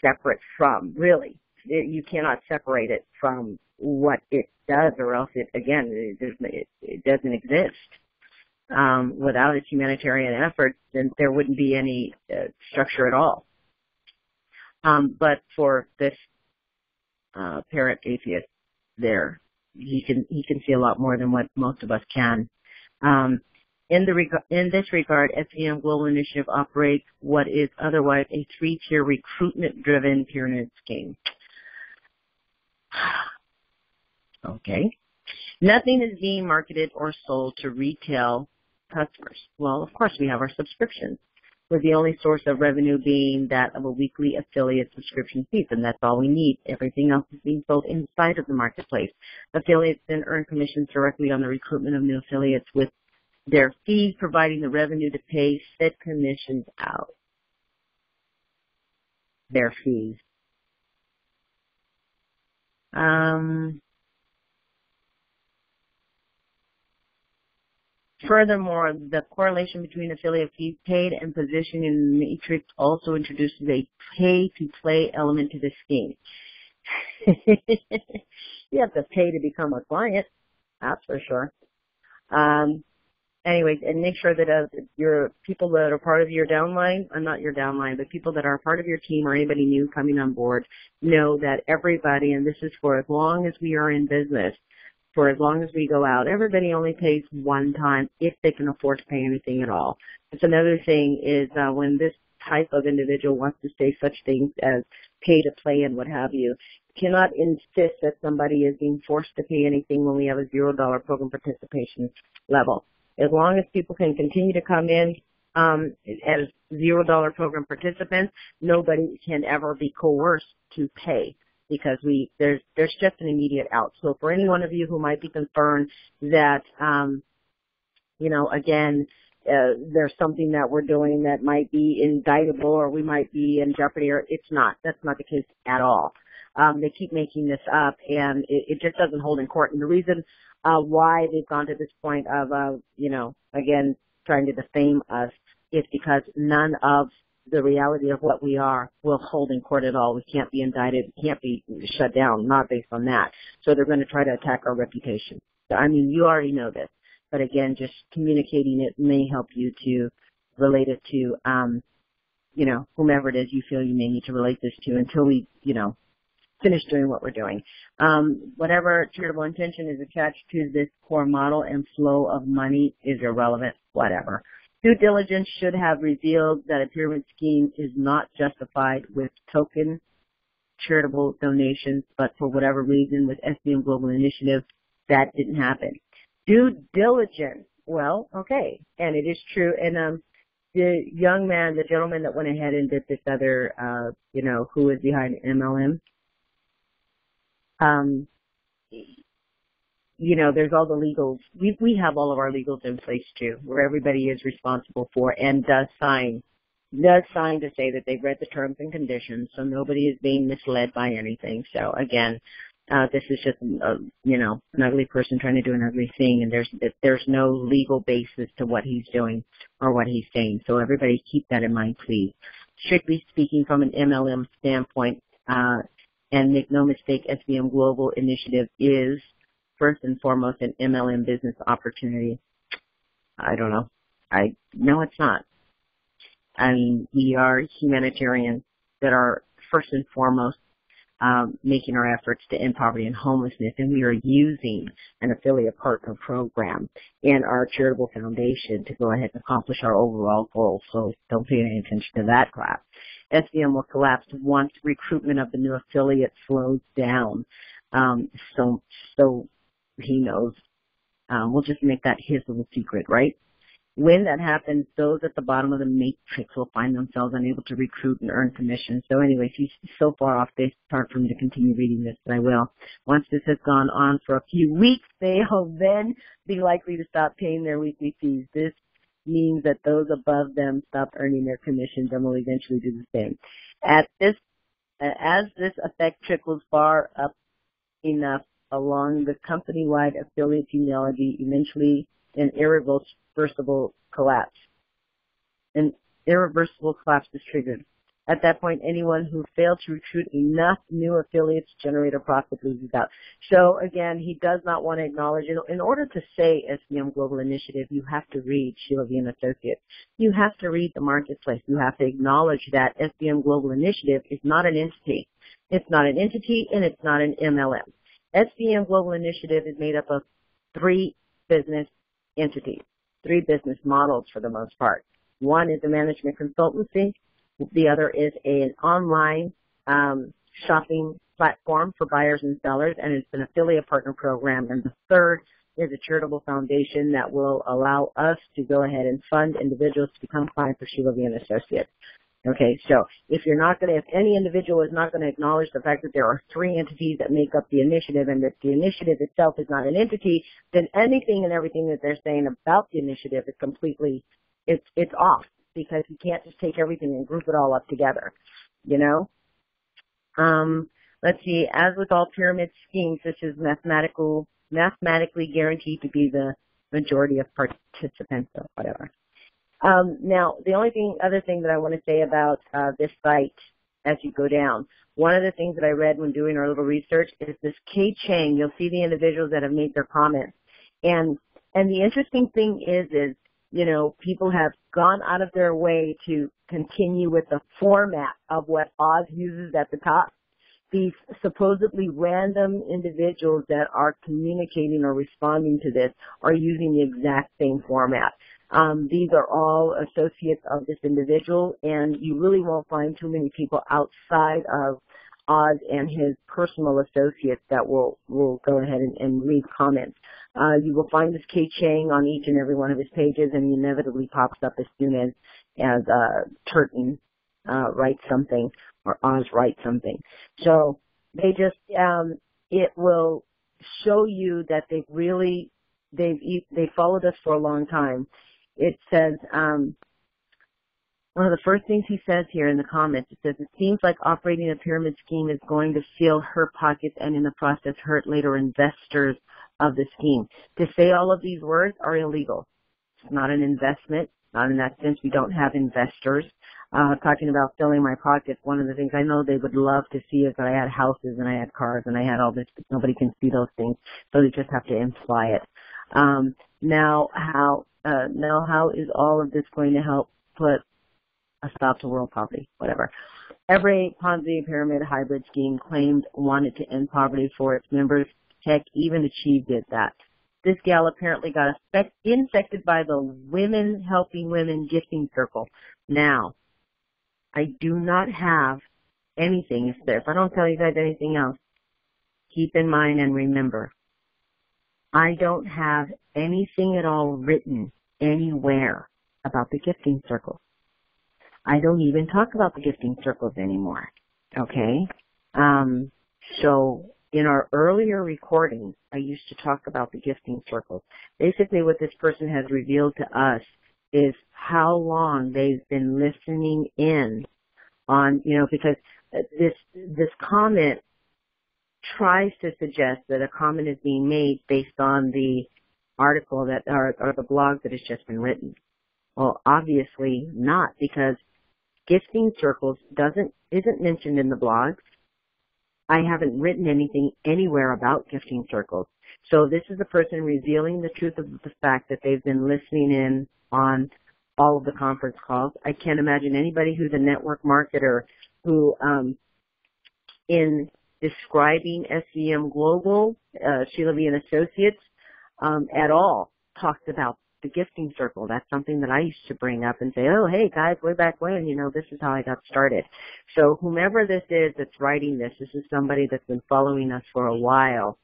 separate from, really. You cannot separate it from what it does, or else it doesn't exist. Without its humanitarian efforts, then there wouldn't be any structure at all. But for this parent atheist, he can see a lot more than what most of us can. In this regard, SVM Global Initiative operates what is otherwise a 3-tier recruitment-driven pyramid scheme. Okay. Nothing is being marketed or sold to retail customers. Well, of course, we have our subscriptions, with the only source of revenue being that of a weekly affiliate subscription fee, and that's all we need. Everything else is being sold inside of the marketplace. Affiliates then earn commissions directly on the recruitment of new affiliates, with their fees providing the revenue to pay said commissions out. Their fees. Furthermore, the correlation between affiliate fees paid and position in the matrix also introduces a pay-to-play element to the scheme. You have to pay to become a client, that's for sure. Anyways, and make sure that your people that are part of your downline, or not your downline, but people that are part of your team or anybody new coming on board, know that everybody, and this is for as long as we are in business, for as long as we go out, everybody only pays one time if they can afford to pay anything at all. It's another thing is when this type of individual wants to say such things as pay to play and what have you, cannot insist that somebody is being forced to pay anything when we have a $0 program participation level. As long as people can continue to come in as $0 program participants, nobody can ever be coerced to pay. because there's just an immediate out. So for any one of you who might be concerned that, again, there's something that we're doing that might be indictable or we might be in jeopardy, or it's not. That's not the case at all. They keep making this up, and it just doesn't hold in court. And the reason why they've gone to this point of, again, trying to defame us is because none of the reality of what we are will hold in court at all. We can't be indicted. We can't be shut down, not based on that. So they're going to try to attack our reputation. I mean, you already know this. But again, just communicating it may help you to relate it to, whomever it is you feel you may need to relate this to until we, finish doing what we're doing. Whatever charitable intention is attached to this core model and flow of money is irrelevant, whatever. Due diligence should have revealed that a pyramid scheme is not justified with token charitable donations, but for whatever reason with SVM Global Initiative, that didn't happen. Due diligence, well, okay, and it is true. And the young man, the gentleman that went ahead and did this other, who is behind MLM, there's all the legals. We have all of our legals in place too, where everybody is responsible for and does sign to say that they've read the terms and conditions, so nobody is being misled by anything. So again, this is just, an ugly person trying to do an ugly thing, and there's no legal basis to what he's doing or what he's saying. So everybody keep that in mind, please. Strictly speaking, from an MLM standpoint, and make no mistake, SVM Global Initiative is first and foremost an MLM business opportunity. I don't know. No, it's not. I mean, we are humanitarians that are first and foremost making our efforts to end poverty and homelessness, and we are using an affiliate partner program in our charitable foundation to go ahead and accomplish our overall goals. So don't pay any attention to that crap. SVM will collapse once recruitment of the new affiliate slows down. So he knows. We'll just make that his little secret, right? When that happens, those at the bottom of the matrix will find themselves unable to recruit and earn commission. So anyway, if you're so far off base, it's hard for me to continue reading this, but I will. Once this has gone on for a few weeks, they'll then be likely to stop paying their weekly fees. This means that those above them stop earning their commissions and will eventually do the same. As this effect trickles far up enough along the company-wide affiliate genealogy, eventually an irreversible collapse. An irreversible collapse is triggered. At that point, anyone who failed to recruit enough new affiliates to generate a profit loses out. So again, he does not want to acknowledge it. In order to say SVM Global Initiative, you have to read Sheila V. and Associates. You have to read the marketplace. You have to acknowledge that SVM Global Initiative is not an entity. It's not an entity, and it's not an MLM. SVM Global Initiative is made up of 3 business entities, 3 business models for the most part. One is a management consultancy. The other is an online shopping platform for buyers and sellers, and it's an affiliate partner program. And the third is a charitable foundation that will allow us to go ahead and fund individuals to become clients of Sheila V. and Associates. Okay, so if any individual is not going to acknowledge the fact that there are 3 entities that make up the initiative and that the initiative itself is not an entity, then anything and everything that they're saying about the initiative is completely, it's off, because you can't just take everything and group it all up together, Let's see, as with all pyramid schemes, this is mathematically guaranteed to be the majority of participants or whatever. Now, the other thing that I want to say about this site as you go down, one of the things that I read when doing our little research is this K. Chang. You'll see the individuals that have made their comments. And the interesting thing is, people have gone out of their way to continue with the format of what Oz uses at the top. These supposedly random individuals that are communicating or responding to this are using the exact same format. These are all associates of this individual, and you really won't find too many people outside of Oz and his personal associates that will go ahead and leave comments. You will find this K. Chang on each and every one of his pages, and he inevitably pops up as soon as Turton writes something or Oz writes something. So They just, it will show you that they've followed us for a long time. It says, one of the first things he says here in the comments, it says, it seems like operating a pyramid scheme is going to fill her pockets and in the process hurt later investors of the scheme. To say all of these words are illegal. It's not an investment. Not in that sense. We don't have investors. Talking about filling my pockets, one of the things I know they would love to see is that I had houses and I had cars and I had all this, but nobody can see those things, so they just have to imply it. Now how is all of this going to help put a stop to world poverty? Whatever. Every Ponzi pyramid hybrid scheme claimed wanted to end poverty for its members. Heck, even achieved that. This gal apparently got infected by the Women Helping Women gifting circle. Now, I do not have anything. If I don't tell you guys anything else, keep in mind and remember, I don't have anything at all written anywhere about the gifting circles. I don't even talk about the gifting circles anymore. Okay? So in our earlier recordings, I used to talk about the gifting circles. Basically what this person has revealed to us is how long they've been listening in on, because this comment tries to suggest that a comment is being made based on the article or the blog that has just been written. Well, obviously not, because gifting circles isn't mentioned in the blogs. I haven't written anything anywhere about gifting circles. So this is the person revealing the truth of the fact that they've been listening in on all of the conference calls. I can't imagine anybody who's a network marketer who, in describing SVM Global, Sheila V. and Associates, at all talked about the gifting circle. That's something that I used to bring up and say, oh, hey guys, way back when, this is how I got started. So whomever this is that's writing this is somebody that's been following us for a while.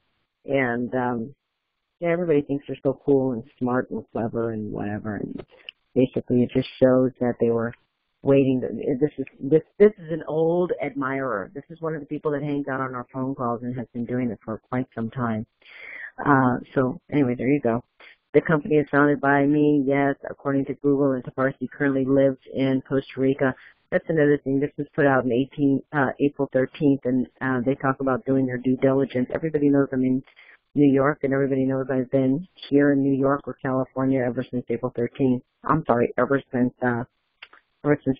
And, everybody thinks they're so cool and smart and clever and whatever. And basically it just shows that they were waiting. This is an old admirer. This is one of the people that hangs out on our phone calls and has been doing it for quite some time. So anyway, there you go. The company is founded by me, yes, according to Google, and Taparsi currently lives in Costa Rica. That's another thing. This was put out in April 13th, and they talk about doing their due diligence. Everybody knows I'm in New York, and everybody knows I've been here in New York or California ever since April 13th. I'm sorry, ever since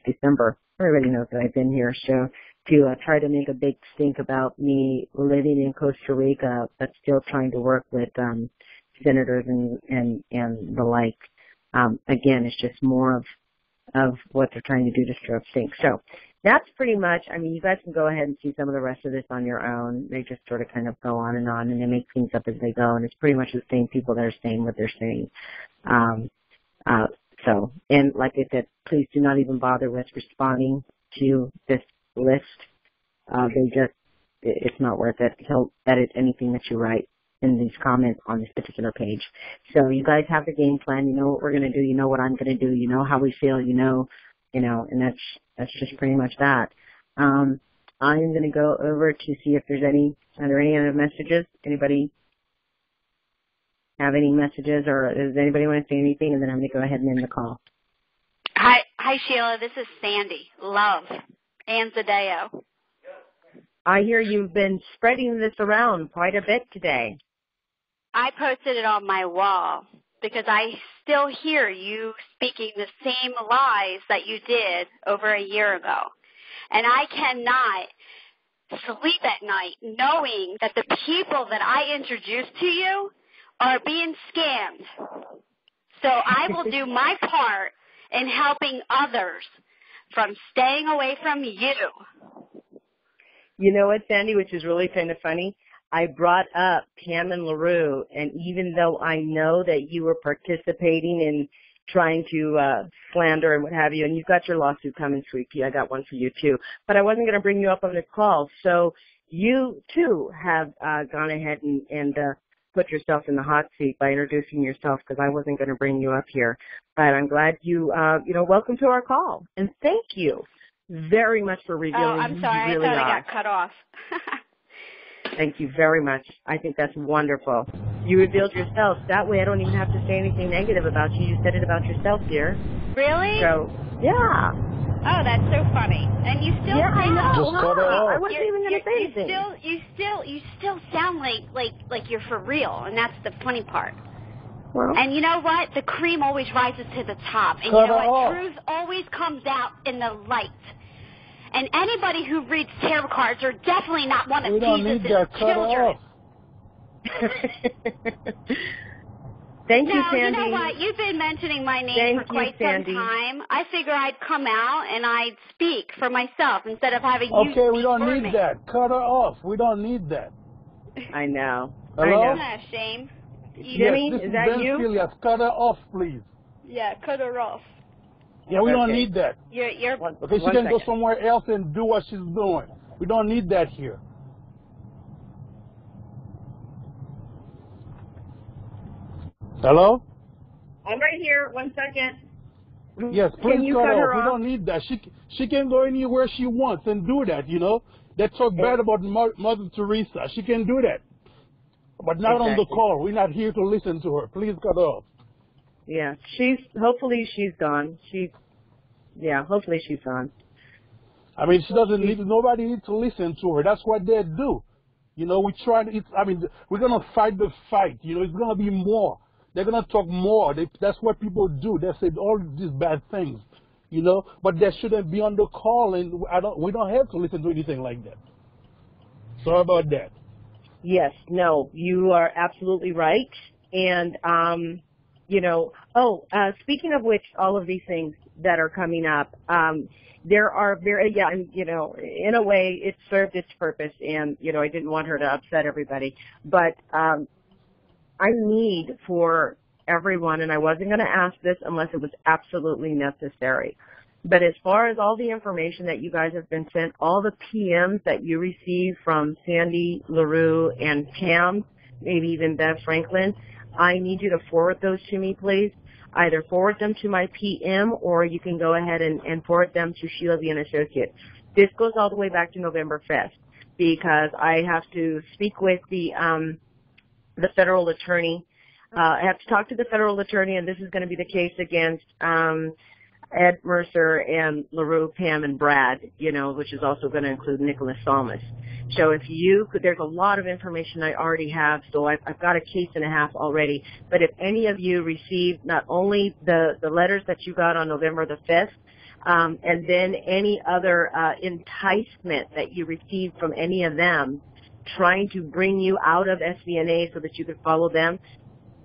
December. Everybody knows that I've been here. So to try to make a big stink about me living in Costa Rica, but still trying to work with senators and the like, again, it's just more of what they're trying to do to stir up stink. So that's pretty much, you guys can go ahead and see some of the rest of this on your own. They just sort of kind of go on, and they make things up as they go, and it's pretty much the same people that are saying what they're saying. So, and like I said, please do not even bother with responding to this list. It's not worth it. He'll edit anything that you write in these comments on this particular page. So you guys have the game plan. You know what we're going to do. You know what I'm going to do. You know how we feel. And that's just pretty much that. I'm going to go over to see if are there any other messages? Anybody have any messages, or does anybody want to say anything? And then I'm going to go ahead and end the call. Hi, Sheila. This is Sandy. Love. And Zadeo. I hear you've been spreading this around quite a bit today. I posted it on my wall because I still hear you speaking the same lies that you did over a year ago. And I cannot sleep at night knowing that the people that I introduced to you are being scammed. So I will do my part in helping others from staying away from you. You know what, Sandy, which is really kind of funny? I brought up Pam and LaRue, and even though I know that you were participating in trying to slander and what have you, and you've got your lawsuit coming, Sweet Pea, I got one for you too, but I wasn't going to bring you up on the call. So you too have gone ahead and put yourself in the hot seat by introducing yourself, because I wasn't going to bring you up here. But I'm glad welcome to our call, and thank you very much for revealing I'm sorry. who you really I thought are. I got cut off. Thank you very much. I think that's wonderful. You revealed yourself. That way I don't even have to say anything negative about you. You said it about yourself, dear. Really? So, yeah. Oh, that's so funny. And you still Yeah, I know. Just cut it off. I wasn't even going to say anything. You still sound like you're for real, and that's the funny part. Well, And you know what? The cream always rises to the top. And Cut you know it what? off. Truth always comes out in the light. And anybody who reads tarot cards are definitely not one of We don't Jesus' need that. Cut it children. off. Thank you, No, Sandy. you know what? You've been mentioning my name Thank for quite you, some Sandy. time. I figure I'd come out and I'd speak for myself instead of having you Okay, we speak don't for need me. that. Cut her off. We don't need that. I know. Hello? I Isn't know. that a shame? Jimmy, yes, this is that Ben you? Filias. Cut her off, please. Yeah, cut her off. Yeah, we don't Okay. need that. You're Okay, she One can go second. somewhere else and do what she's doing. We don't need that here. Hello? I'm right here. 1 second. Yes, Can please you cut cut off. her We off? don't need that. She can go anywhere she wants and do that, you know. They talk bad about Mother Teresa. She can do that. But not on the Exactly. call. We're not here to listen to her. Please cut off. Yeah, hopefully she's gone. Hopefully she's gone. I mean, she doesn't need, nobody needs to listen to her. That's what they do. You know, we're going to fight the fight. You know, it's going to be more. They're going to talk more. That's what people do. They say all these bad things, you know, but they shouldn't be on the call, and we don't have to listen to anything like that. Sorry about that. Yes, no, you are absolutely right. And, speaking of which, all of these things that are coming up, there are and, in a way it served its purpose, and, I didn't want her to upset everybody, but, I need for everyone, and I wasn't going to ask this unless it was absolutely necessary, but as far as all the information that you guys have been sent, all the PMs that you received from Sandy LaRue and Pam, maybe even Bev Franklin, I need you to forward those to me, please. Either forward them to my PM, or you can go ahead and forward them to Sheila V. and Associates. This goes all the way back to November 5th, because I have to speak with the federal attorney. I have to talk to the federal attorney, and this is going to be the case against Ed Mercer and LaRue, Pam, and Brad, which is also going to include Nicholas Salmas. So if you could, there's a lot of information I already have, so I've got a case and a half already. But if any of you received not only the letters that you got on November the 5th, and then any other enticement that you received from any of them trying to bring you out of SVNA so that you could follow them,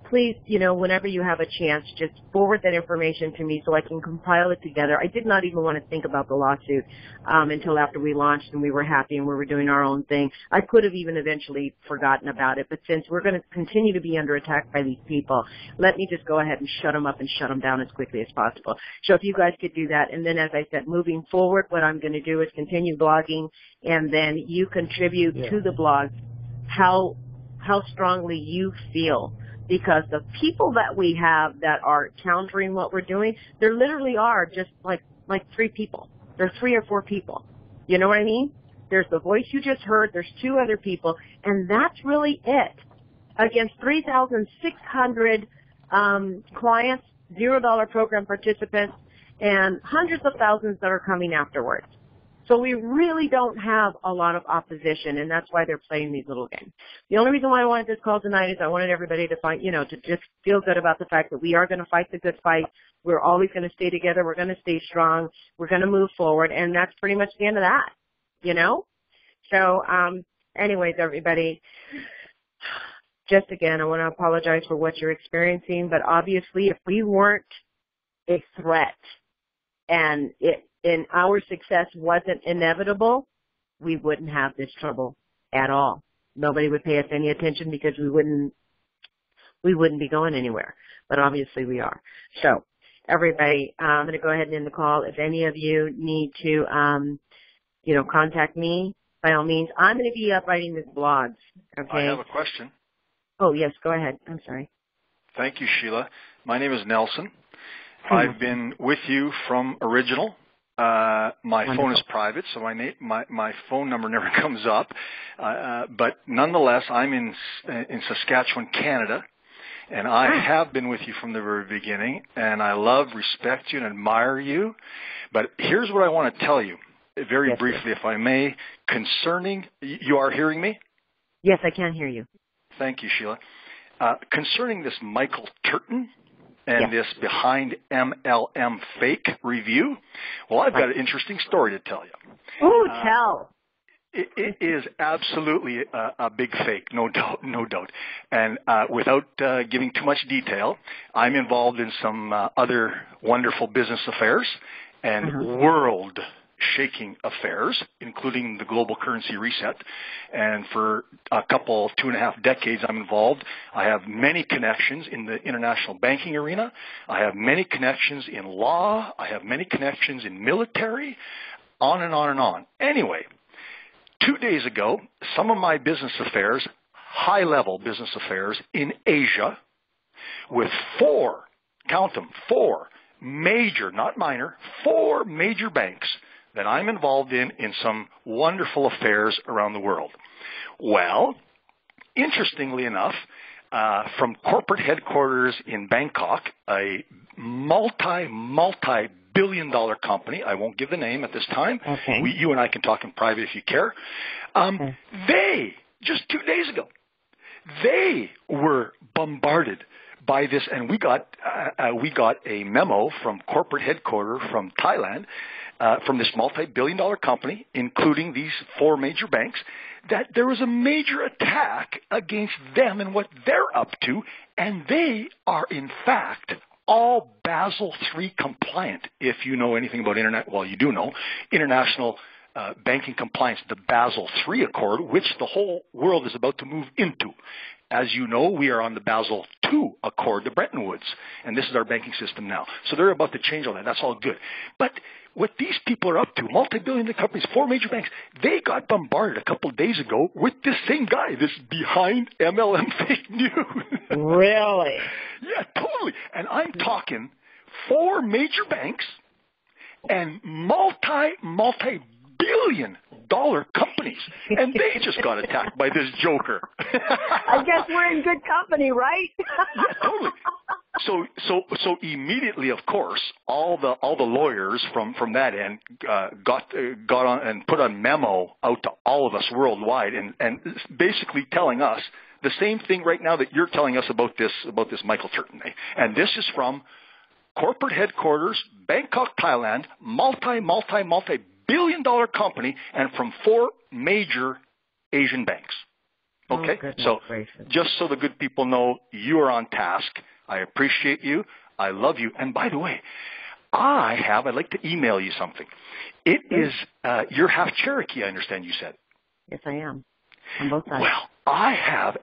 please, whenever you have a chance, just forward that information to me so I can compile it together. I did not even want to think about the lawsuit until after we launched and we were happy and we were doing our own thing. I could have even eventually forgotten about it, but since we're going to continue to be under attack by these people, let me just go ahead and shut them up and shut them down as quickly as possible. So if you guys could do that, and then as I said, moving forward, what I'm going to do is continue blogging, and then you contribute to the blog how strongly you feel. Because the people that we have that are countering what we're doing, there literally are just like 3 people. There's 3 or 4 people. You know what I mean? There's the voice you just heard. There's 2 other people. And that's really it. Against 3,600 clients, $0 program participants, and hundreds of thousands that are coming afterwards. So we really don't have a lot of opposition, and that's why they're playing these little games. The only reason why I wanted this call tonight is I wanted everybody to find, to just feel good about the fact that we are going to fight the good fight. We're always going to stay together. We're going to stay strong. We're going to move forward, and that's pretty much the end of that, So, anyways, everybody, just again, I want to apologize for what you're experiencing, but obviously if we weren't a threat and our success wasn't inevitable, we wouldn't have this trouble at all. Nobody would pay us any attention because we wouldn't be going anywhere. But obviously we are. So, everybody, I'm going to go ahead and end the call. If any of you need to, contact me, by all means, I'm going to be up writing this blog. Okay. I have a question. Oh, yes, go ahead. I'm sorry. Thank you, Sheila. My name is Nelson. I've been with you from original. My Wonderful. phone is private, so my phone number never comes up. But nonetheless, I'm in Saskatchewan, Canada, and I have been with you from the very beginning, and I love, respect you, and admire you. But here's what I want to tell you, very briefly, if I may, concerning, you are hearing me? Yes, I can hear you. Thank you, Sheila. Concerning this Michael Turton and this behind MLM fake review, well, I've got an interesting story to tell you. Ooh, tell. It is absolutely a big fake, no doubt. And without giving too much detail, I'm involved in some other wonderful business affairs and world-shaking affairs, including the global currency reset. And for a couple, 2.5 decades I'm involved. I have many connections in the international banking arena. I have many connections in law. I have many connections in military, on and on and on. Anyway, 2 days ago, some of my business affairs, high-level business affairs in Asia, with 4, count them, 4 major, not minor, 4 major banks that I'm involved in some wonderful affairs around the world. Well, interestingly enough, from corporate headquarters in Bangkok, a multi-billion-dollar company. I won't give the name at this time. Okay. You and I can talk in private if you care. They, just 2 days ago, they were bombarded by this, and we got a memo from corporate headquarters from Thailand, from this multi-billion-dollar company, including these 4 major banks, that there was a major attack against them and what they're up to, and they are in fact all Basel III compliant. If you know anything about you do know international banking compliance, the Basel III Accord, which the whole world is about to move into. As you know, we are on the Basel II Accord, the Bretton Woods, and this is our banking system now. So they're about to change all that. That's all good. But what these people are up to, multi-billion companies, 4 major banks, they got bombarded a couple of days ago with this same guy, this behind MLM fake news. Really? Yeah, totally. And I'm talking 4 major banks and multi-billion-dollar companies, and they just got attacked by this joker. I guess we're in good company, right? Yeah, totally. So immediately, of course, all the lawyers from that end got on and put a memo out to all of us worldwide, and basically telling us the same thing right now that you're telling us about this Michael Turton. And this is from corporate headquarters, Bangkok, Thailand, multi-billion-dollar company, and from 4 major Asian banks. Okay? So just so the good people know, you are on task. I appreciate you. I love you. And by the way, I'd like to email you something. It is, you're half Cherokee, I understand you said. Yes, I am. On both sides. Well, I have,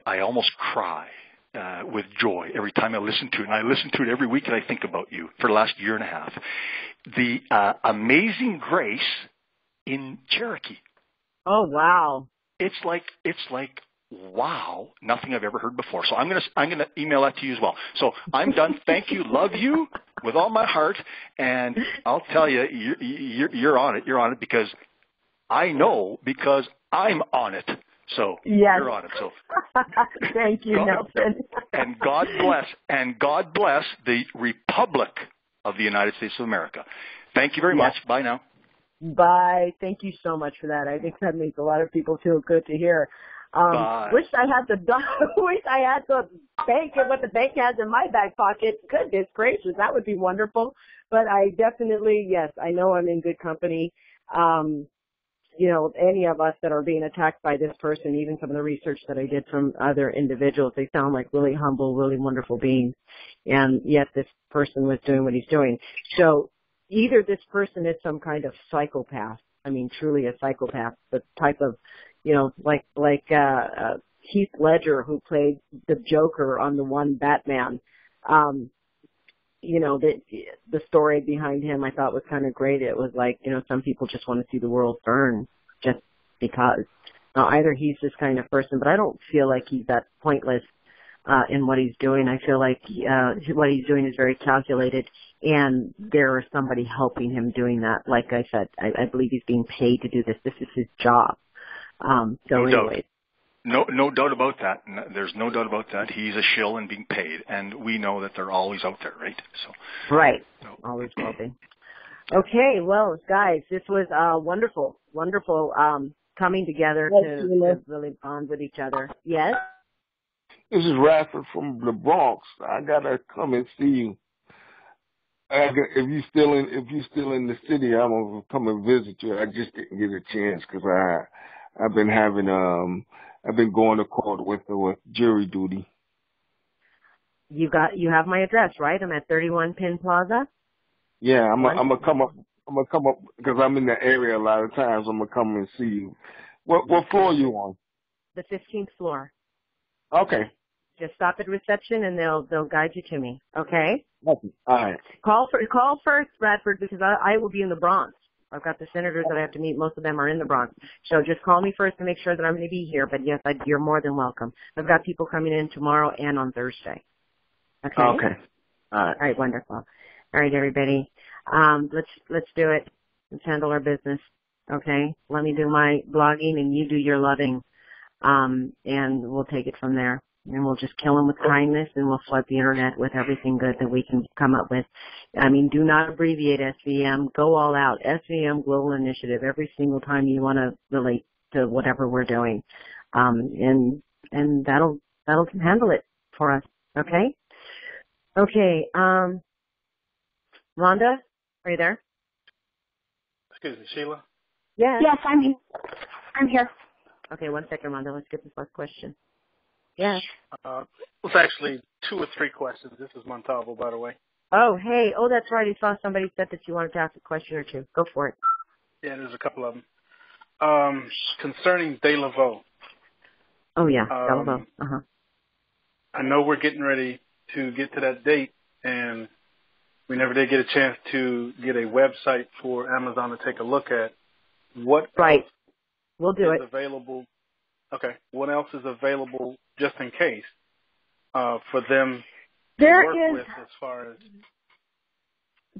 I almost cry with joy every time I listen to it. And I listen to it every week, and I think about you for the last 1.5 years. The Amazing Grace in Cherokee. Oh, wow. It's like wow, nothing I've ever heard before. So I'm gonna email that to you as well. So I'm done. Thank you, love you with all my heart, and I'll tell you, you're on it. You're on it because I know, because I'm on it. So you're on it. So thank you, Nelson. And God bless the Republic of the United States of America. Thank you very much. Bye now. Bye. Thank you so much for that. I think that makes a lot of people feel good to hear. Wish I had the bank and what the bank has in my back pocket. Goodness gracious, that would be wonderful. But I definitely, yes, I know I'm in good company. Any of us that are being attacked by this person, even some of the research that I did from other individuals, they sound like really humble, really wonderful beings. And yet this person was doing what he's doing. So either this person is some kind of psychopath, truly a psychopath, the type of, like Heath Ledger, who played the Joker on the one Batman. The story behind him I thought was kind of great. It was like, some people just want to see the world burn just because. Now, either he's this kind of person, but I don't feel like he's that pointless in what he's doing. I feel like what he's doing is very calculated, and there is somebody helping him doing that. Like I said, I believe he's being paid to do this. This is his job. No doubt. No doubt about that. There's no doubt about that. He's a shill and being paid, and we know that they're always out there, right? So. Right. Always will be. Okay, well, guys, this was wonderful coming together to really bond with each other. Yes? This is Radford from the Bronx. I gotta come and see you. If you still in the city, I'm gonna come and visit you. I just didn't get a chance because I've been going to court with jury duty. You have my address, right? I'm at 31 Penn Plaza. Yeah, I'm gonna come up because I'm in the area a lot of times. I'm gonna come and see you. What floor are you on? The 15th floor. Okay. Just stop at reception and they'll guide you to me. Okay. Okay. All right. Call first, Bradford, because I will be in the Bronx. I've got the senators that I have to meet. Most of them are in the Bronx. So just call me first to make sure that I'm going to be here. But yes, you're more than welcome. I've got people coming in tomorrow and on Thursday. Okay. Okay. All right. All right. Wonderful. All right, everybody. Let's do it. Let's handle our business. Okay. Let me do my blogging and you do your loving. And we'll take it from there. And we'll just kill them with kindness, and we'll flood the internet with everything good that we can come up with. I mean, do not abbreviate SVM. Go all out. SVM Global Initiative every single time you want to relate to whatever we're doing. And that'll handle it for us. Okay? Okay. Rhonda, are you there? Excuse me, Sheila? Yes. Yes, I'm here. Okay, 1 second, Rhonda. Let's get this first question. Yes. It's actually 2 or 3 questions. This is Montalvo, by the way. Oh, hey. Oh, that's right. I saw somebody said that you wanted to ask a question or two. Go for it. Yeah, there's a couple of them. Concerning De La Veau. Oh, yeah. De La Veau. Uh-huh. I know we're getting ready to get to that date, and we never did get a chance to get a website for Amazon to take a look at. What right. We'll do is it. Available? Okay. What else is available just in case for them to work with as far as?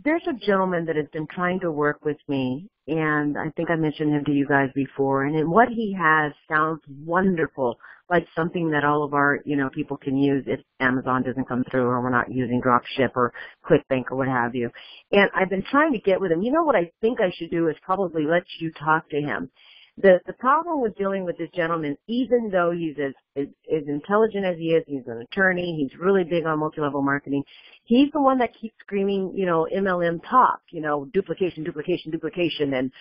There's a gentleman that has been trying to work with me, and I think I mentioned him to you guys before, and what he has sounds wonderful, like something that all of our, people can use if Amazon doesn't come through or we're not using Dropship or ClickBank or what have you. And I've been trying to get with him. You know what I think I should do is probably let you talk to him. The problem with dealing with this gentleman, even though he's as intelligent as he is, he's an attorney, he's really big on multi-level marketing, he's the one that keeps screaming, MLM talk, duplication, and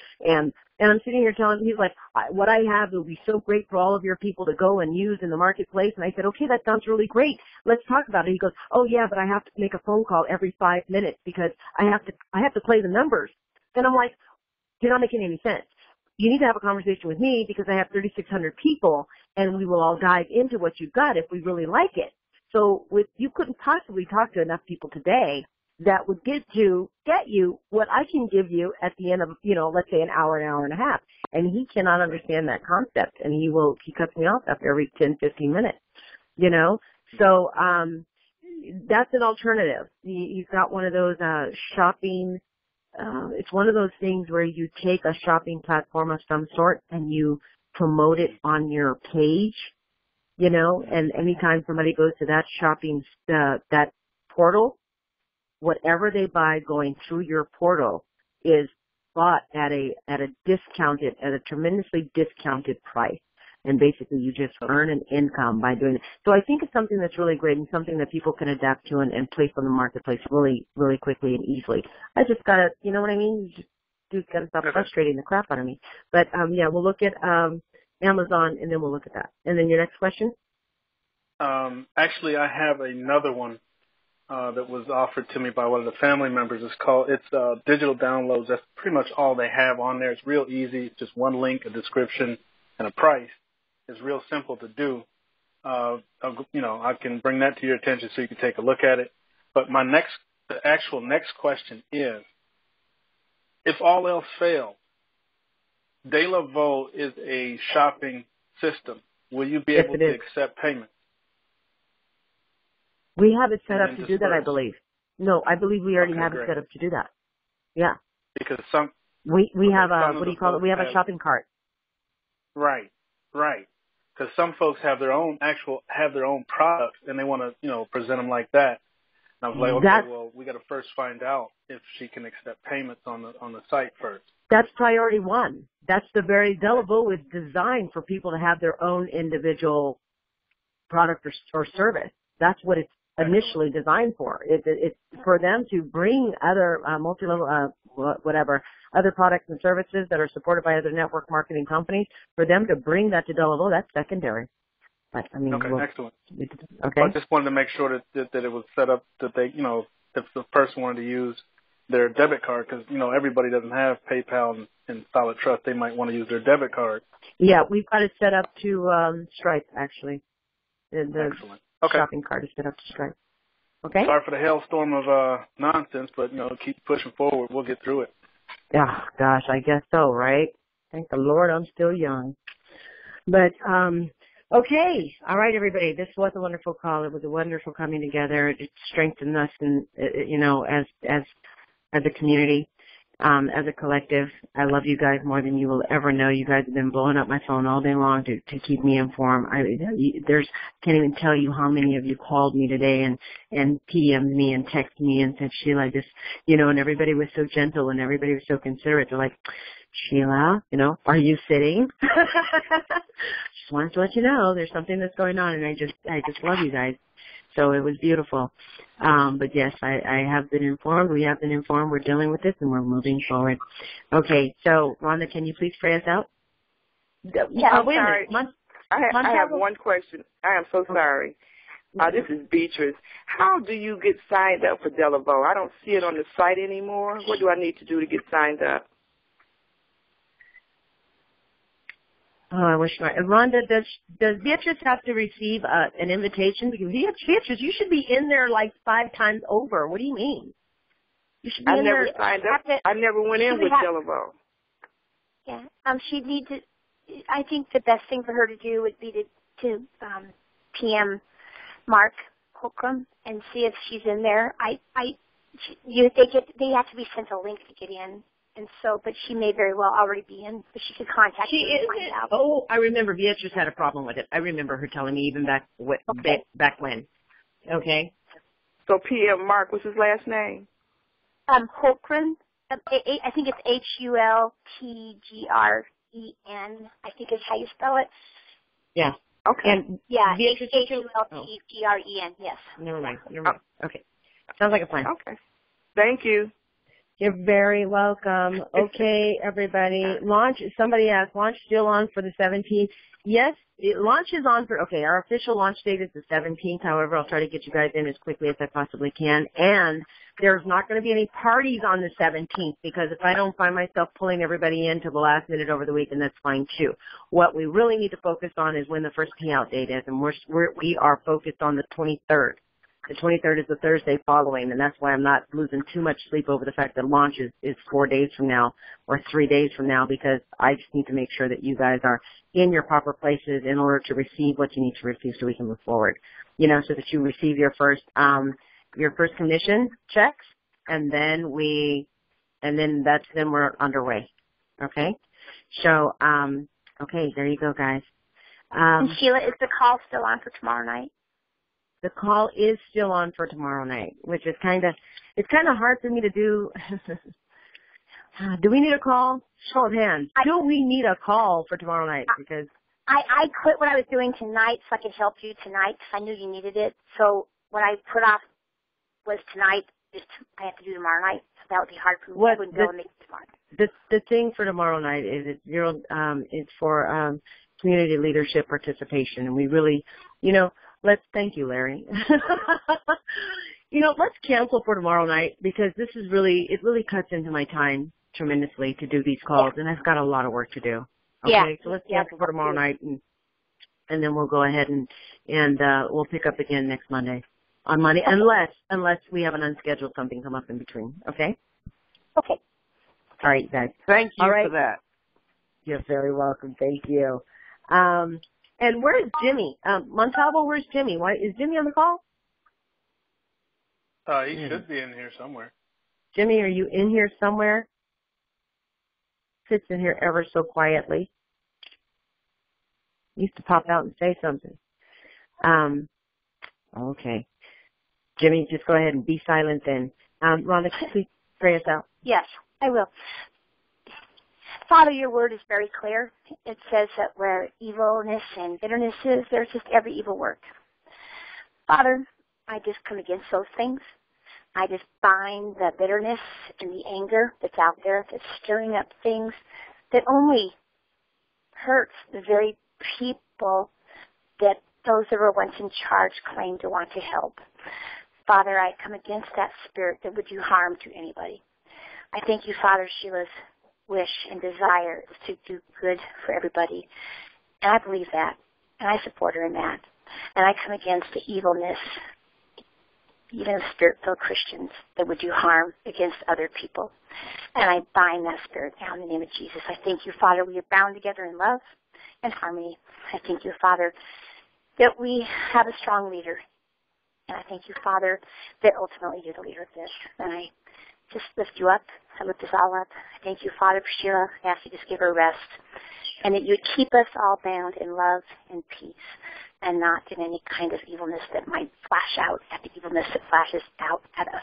I'm sitting here telling him, he's like, what I have will be so great for all of your people to go and use in the marketplace. And I said, okay, that sounds really great. Let's talk about it. He goes, oh yeah, but I have to make a phone call every 5 minutes because I have to play the numbers. Then I'm like, you're not making any sense. You need to have a conversation with me because I have 3,600 people, and we will all dive into what you've got if we really like it. So you couldn't possibly talk to enough people today that would get you what I can give you at the end of, let's say an hour and a half. And he cannot understand that concept, and he cuts me off after every 10, 15 minutes, So that's an alternative. He's got one of those shopping. It's one of those things where you take a shopping platform of some sort and you promote it on your page, and anytime somebody goes to that shopping, that portal, whatever they buy going through your portal is bought at a tremendously discounted price. And basically you just earn an income by doing it. So I think it's something that's really great and something that people can adapt to and place on the marketplace really, really quickly and easily. I just gotta, you know what I mean? You gotta stop frustrating the crap out of me. But, yeah, we'll look at, Amazon and then we'll look at that. And then your next question? Actually, I have another one, that was offered to me by one of the family members. It's digital downloads. That's pretty much all they have on there. It's real easy. It's just one link, a description, and a price. It's real simple to do. I can bring that to your attention so you can take a look at it. But the actual next question is, if all else fails, De La Veau is a shopping system. Will you be able to accept payments? We have it set up to do that, I believe. No, I believe we already have it great. set up to do that. Yeah. Because we have a, what do you call it? We have a shopping cart. Right. Because some folks have their own products and they want to, present them like that. And I was like, okay, well, we got to first find out if she can accept payments on the site first. That's priority one. That's the very Delaveau is designed for people to have their own individual product or service. That's what it's initially designed for. It's for them to bring other multi-level, other products and services that are supported by other network marketing companies. For them to bring that to Delaveau, that's secondary. But, I mean, okay, excellent. Okay. I just wanted to make sure that it was set up that they, if the person wanted to use their debit card, because, everybody doesn't have PayPal and Solid Trust. They might want to use their debit card. Yeah, we've got it set up to Stripe, actually. The Excellent. Okay. shopping cart is set up to Stripe. Okay? Sorry for the hailstorm of nonsense, but, keep pushing forward. We'll get through it. Yeah, gosh, I guess so, right? Thank the Lord I'm still young. But, okay. All right, everybody. This was a wonderful call. It was a wonderful coming together. It strengthened us and, as a community, as a collective. I love you guys more than you will ever know. You guys have been blowing up my phone all day long to keep me informed. Can't even tell you how many of you called me today and PM'd me and texted me and said, Sheila, and everybody was so gentle and everybody was so considerate. They're like, Sheila, are you sitting? Just wanted to let you know there's something that's going on, and I just love you guys. So it was beautiful. But yes, I have been informed. We have been informed. We're dealing with this, and we're moving forward. Okay, so Rhonda, can you please pray us out? Yeah, I'm sorry. I have one question. I am so sorry. This is Beatrice. How do you get signed up for Delaveau? I don't see it on the site anymore. What do I need to do to get signed up? Oh, I wish Rhonda, does Beatrice have to receive an invitation? Because Beatrice, you should be in there like 5 times over. What do you mean? You should be in there. Signed up. I never went in with Delaveau. Yeah. She'd need to. I think the best thing for her to do would be to PM Mark Holcomb and see if she's in there. They have to be sent a link to get in. And so, but she may very well already be in, but she could contact me and find out. Oh, I remember Beatrice had a problem with it. I remember her telling me even back when. Okay. So PM Mark, what's his last name? Holcren. I think it's Hultgren. I think is how you spell it. Yeah. Okay. And yeah, Beatrice Hultgren. Yes. Never mind. Okay. Sounds like a plan. Okay. Thank you. You're very welcome. Okay, everybody. Somebody asked, launch still on for the 17th? Yes, launch is on our official launch date is the 17th. However, I'll try to get you guys in as quickly as I possibly can. And there's not going to be any parties on the 17th because if I don't find myself pulling everybody in to the last minute over the weekend, that's fine too. What we really need to focus on is when the first payout date is, and we are focused on the 23rd. The 23rd is the Thursday following, and that's why I'm not losing too much sleep over the fact that launch is 4 days from now or 3 days from now, because I just need to make sure that you guys are in your proper places in order to receive what you need to receive so we can move forward. So that you receive your first commission checks, and then we're underway. Okay? So, okay, there you go, guys. And Sheila, is the call still on for tomorrow night? The call is still on for tomorrow night, which is kind of hard for me to do. Do we need a call? Show of hands. Do we need a call for tomorrow night? Because I quit what I was doing tonight so I could help you tonight because I knew you needed it. So what I put off was tonight. I have to do tomorrow night, so that would be hard for me. I wouldn't be able to make it tomorrow. The thing for tomorrow night is it's for community leadership participation, and we really, thank you, Larry. Let's cancel for tomorrow night because it really cuts into my time tremendously to do these calls, and I've got a lot of work to do. Okay, yeah. So let's cancel for tomorrow night, and then we'll go ahead and we'll pick up again next Monday on Monday, unless we have an unscheduled something come up in between. Okay. Okay. All right, guys. Thank you for that. You're very welcome. Thank you. And where's Jimmy? Montalvo, where's Jimmy? Is Jimmy on the call? He should be in here somewhere. Jimmy, are you in here somewhere? Sits in here ever so quietly. Used to pop out and say something. Okay. Jimmy, just go ahead and be silent then. Rhonda, please pray us out. Yes, I will. Father, your word is very clear. It says that where evilness and bitterness is, there's just every evil work. Father, I just come against those things. I just bind the bitterness and the anger that's out there that's stirring up things that only hurts the very people that those that were once in charge claim to want to help. Father, I come against that spirit that would do harm to anybody. I thank you, Father, Sheila's wish and desire is to do good for everybody. And I believe that. And I support her in that. And I come against the evilness, even the spirit-filled Christians that would do harm against other people. And I bind that spirit now in the name of Jesus. I thank you, Father, we are bound together in love and harmony. I thank you, Father, that we have a strong leader. And I thank you, Father, that ultimately you're the leader of this. And I just lift you up. I lift us all up. I thank you, Father, for Sheila. I ask you to just give her rest. And that you would keep us all bound in love and peace and not in any kind of evilness that might flash out at the evilness that flashes out at us.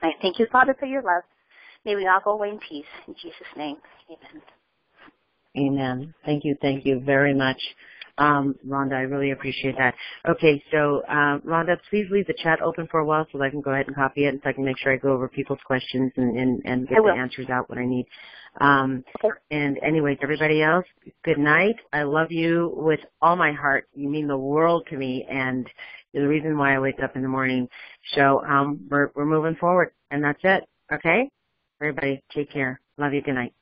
And I thank you, Father, for your love. May we all go away in peace. In Jesus' name, amen. Amen. Thank you very much. Rhonda, I really appreciate that. Okay, so Rhonda, please leave the chat open for a while so that I can go ahead and copy it and so I can make sure I go over people's questions and get the answers out when I need. Okay. And anyways, everybody else, good night. I love you with all my heart. You mean the world to me, and you're the reason why I wake up in the morning. So we're moving forward, and that's it. Okay? Everybody, take care. Love you. Good night.